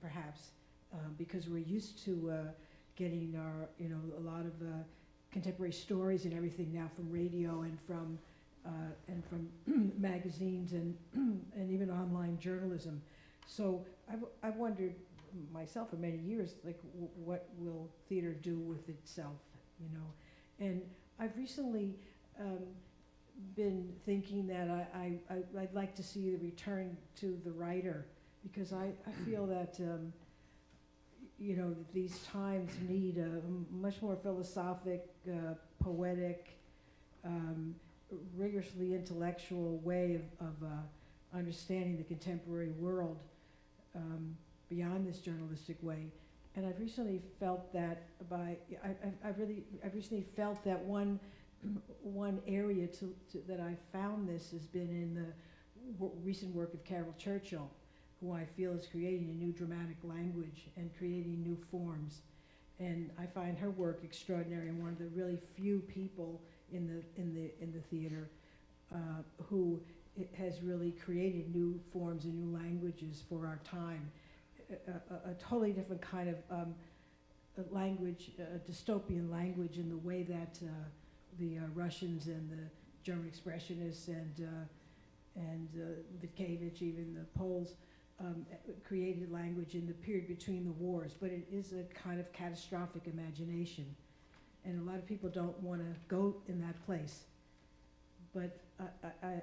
perhaps, because we're used to getting our, a lot of contemporary stories and everything now from radio and from magazines and even online journalism. So I've wondered myself for many years, like, what will theater do with itself, And I've recently been thinking that I'd like to see the return to the writer, because I feel that, that these times need a much more philosophic, poetic, rigorously intellectual way of understanding the contemporary world beyond this journalistic way. And I've recently felt that I've recently felt that one area that I found this has been in the recent work of Carol Churchill, who I feel is creating a new dramatic language and creating new forms. And I find her work extraordinary, and one of the really few people in the theater who has really created new forms and new languages for our time. A totally different kind of language, a dystopian language, in the way that the Russians and the German expressionists and Witkiewicz, even the Poles, created language in the period between the wars. But it is a kind of catastrophic imagination, and a lot of people don't want to go in that place. But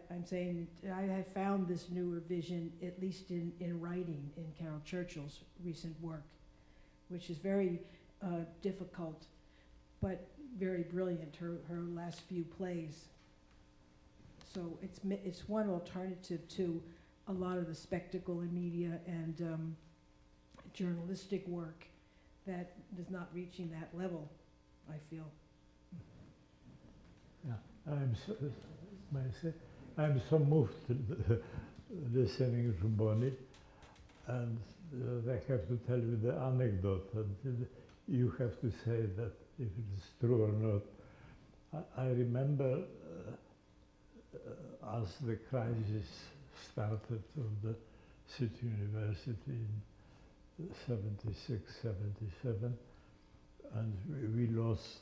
I'm saying I have found this newer vision, at least in writing, in Carol Churchill's recent work, which is very difficult, but very brilliant, her last few plays. So it's one alternative to a lot of the spectacle in media and journalistic work that is not reaching that level, I feel. Yeah, I'm so moved listening to Bonnie, and I have to tell you the anecdote, and you have to say that if it is true or not. I remember as the crisis started of the City University in 76, 77, and we lost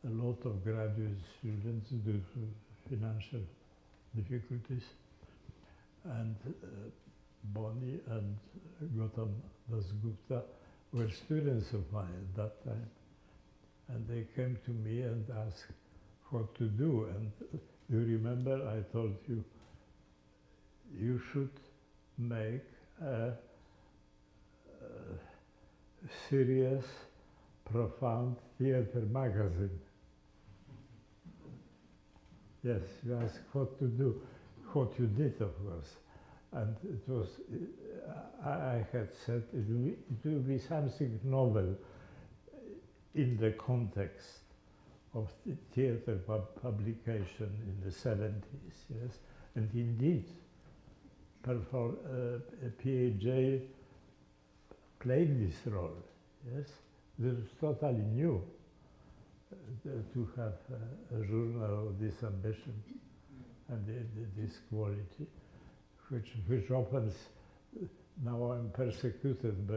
a lot of graduate students due to financial difficulties. And Bonnie and Gautam Dasgupta were students of mine at that time. And they came to me and asked what to do. And you remember I told you, you should make a serious, profound theater magazine. Yes, you asked what to do, what you did, of course. And it was, I had said it will be something novel in the context of the theater publication in the 70s, yes. And indeed, PAJ played this role, yes. This was totally new to have a journal of this ambition and this quality, which opens. Now I'm persecuted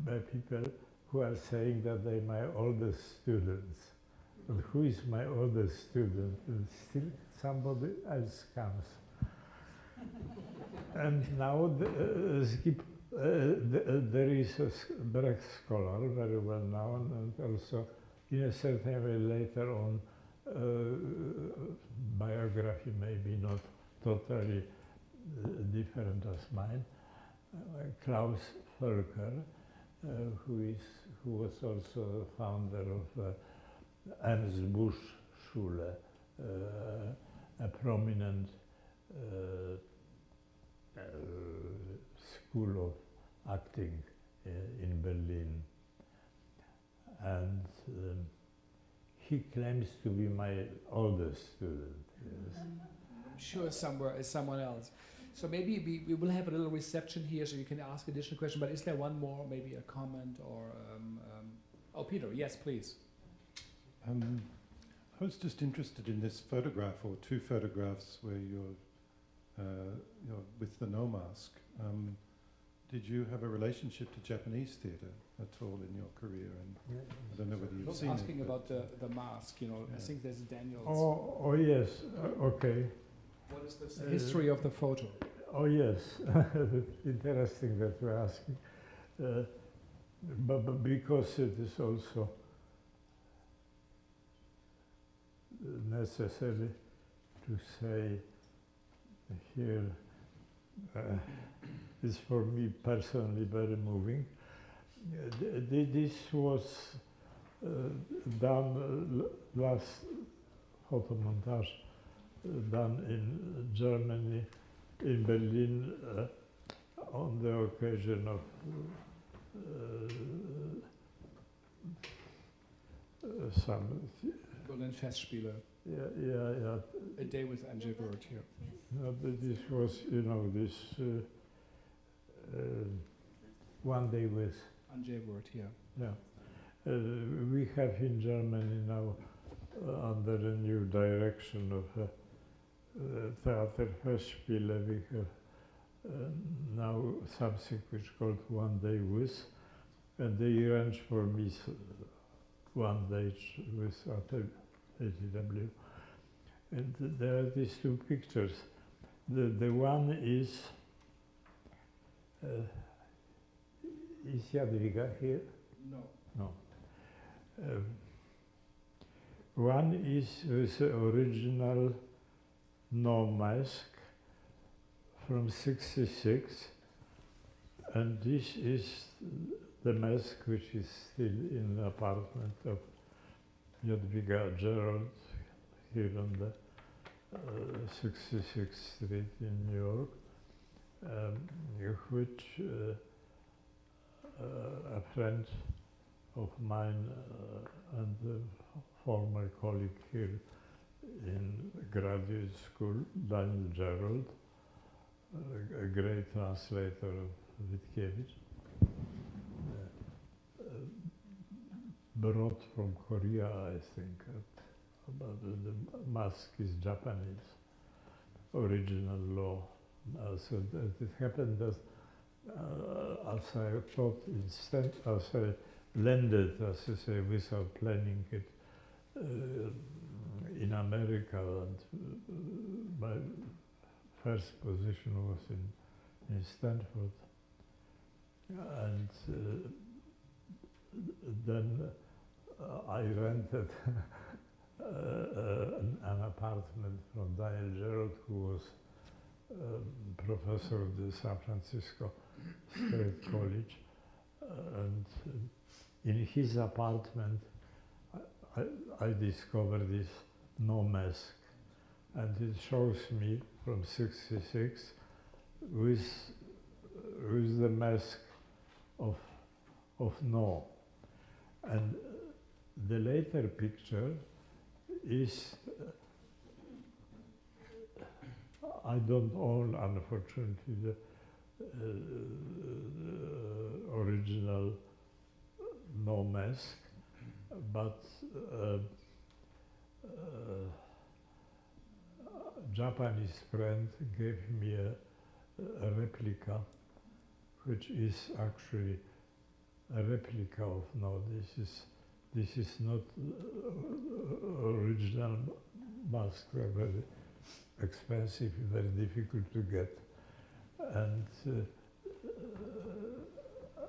by people who are saying that they're my oldest students. But who is my oldest student? And still somebody else comes. And now there is a Brecht scholar, very well known, and also in a certain way later on, biography maybe not totally different as mine, Klaus Völker, who was also founder of Ernst Busch Schule, a prominent school of acting in Berlin. And he claims to be my oldest student. Yes. I'm sure somewhere is someone else. So maybe we will have a little reception here, so you can ask additional questions. But is there one more, maybe a comment or? Oh, Peter, yes, please. I was just interested in this photograph, or two photographs, where you're with the no mask. Did you have a relationship to Japanese theatre at all in your career? And I don't know whether you've seen it. Asking about the mask, you know, I think there's Daniel's. Oh yes, okay. What is the history of the photo? Oh yes, interesting that you're asking. But because it is also necessary to say here, is for me personally very moving. This was done, last photomontage done in Germany, in Berlin, on the occasion of some Berlin Festspiele. Yeah. A day with Andrzej Wirth here. No, this was, you know, this one day with Andrzej Wirth here. Yeah. We have in Germany now, under the new direction of Theater Festspiele, we have now something which is called One Day With, and they arrange for me one day with ATW. And there are these two pictures. The one is Jadwiga here? No. One is with the original no mask from '66, and this is the mask which is still in the apartment of Jadwiga Gerald here on the 66th Street in New York, which a friend of mine and a former colleague here in graduate school, Daniel Gerald, a great translator of Witkiewicz, brought from Korea, I think. But the mask is Japanese, original law. So that it happened that, as I thought, instead, as I landed, as I say, without planning it, in America, and my first position was in Stanford, and then I rented an apartment from Daniel Gerald, who was professor of the San Francisco State College, and in his apartment I discovered this no mask, and it shows me from '66 with the mask of no, and the later picture is I don't own, unfortunately, the original no mask, but Japanese friend gave me a replica, which is actually a replica of no. This is not original mask. They're very expensive, very difficult to get. And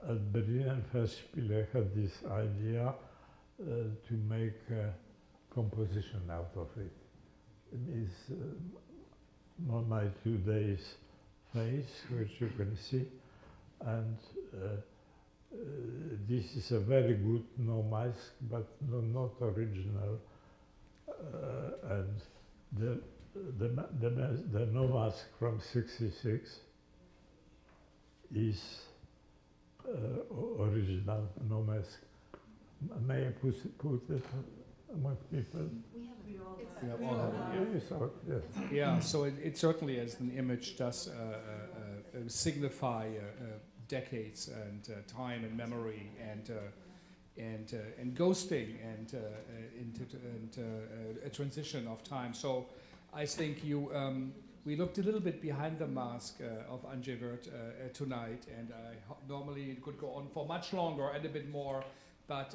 at Berlin Festspiele had this idea to make a composition out of it. It is my 2 days face, which you can see, and this is a very good no mask, but not original. And the no mask from '66 is original no mask. May I put it among people? We have all of it. Yes. Yeah, so it certainly, as an image, does signify decades and time and memory, and and ghosting and a transition of time. So I think we looked a little bit behind the mask of Andrzej Wirth tonight, and normally it could go on for much longer and a bit more, but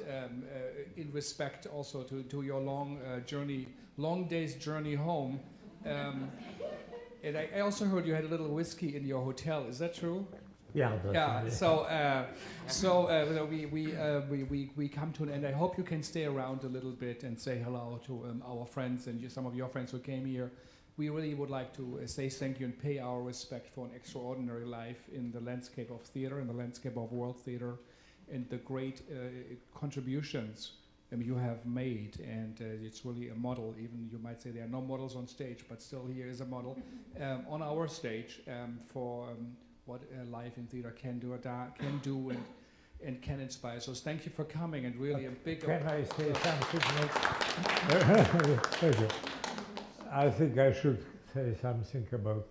in respect also to your long day's journey home. And I also heard you had a little whiskey in your hotel. Is that true? Yeah. Yeah. So we come to an end. I hope you can stay around a little bit and say hello to our friends and some of your friends who came here. We really would like to say thank you and pay our respect for an extraordinary life in the landscape of theater, in the landscape of world theater, and the great contributions you have made. And it's really a model. Even you might say there are no models on stage, but still here is a model on our stage for what life in theater can do and can inspire. So thank you for coming, and really a big... Can I say something? Thank you. I think I should say something about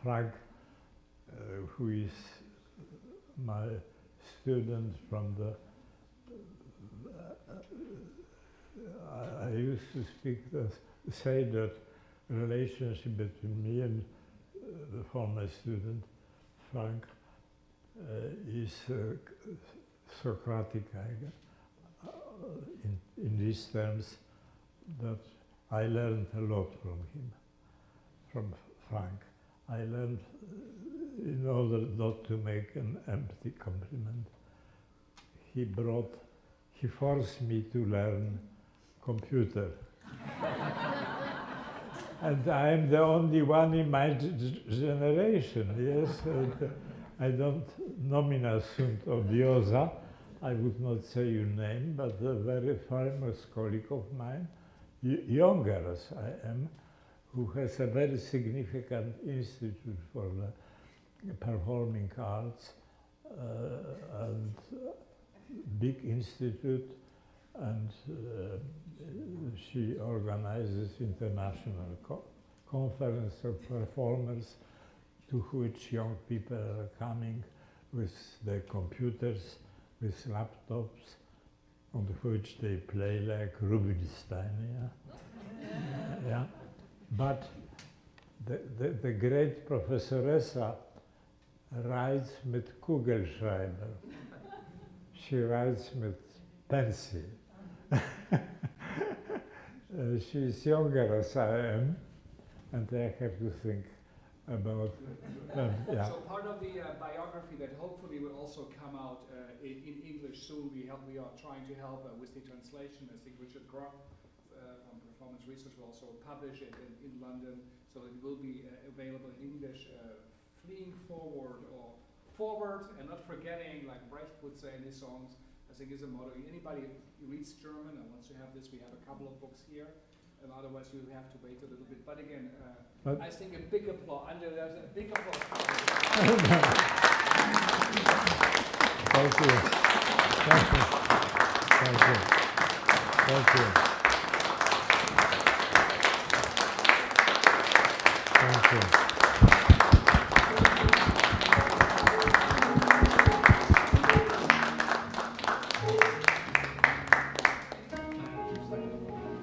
Frank, who is my student from the... I used to say that relationship between me and the former student, Frank, is Socratic in these terms, that I learned a lot from him, from Frank. I learned, in order not to make an empty compliment, he forced me to learn computer. And I am the only one in my generation, yes. I don't nomina sunt odiosa, I would not say your name, but a very famous colleague of mine, younger as I am, who has a very significant institute for the performing arts, and big institute, and she organizes international conference of performers to which young people are coming with their computers, with laptops, on which they play like Rubinstein, yeah. But the great Professoressa writes mit Kugelschreiber. She writes with pencil. She is younger as I am, and I have to think about yeah. So part of the biography that hopefully will also come out in English soon, we are trying to help with the translation. I think Richard Groff from Performance Research will also publish it in London, so it will be available in English. Fleeing forward, or forward and not forgetting, like Brecht would say in his songs, I think is a motto. Anybody who reads German and wants to have this, we have a couple of books here. Otherwise, you have to wait a little bit. But again, I think a big applause. Andrzej, there's a big applause. Thank you. Thank you. Thank you. Thank you. Thank you.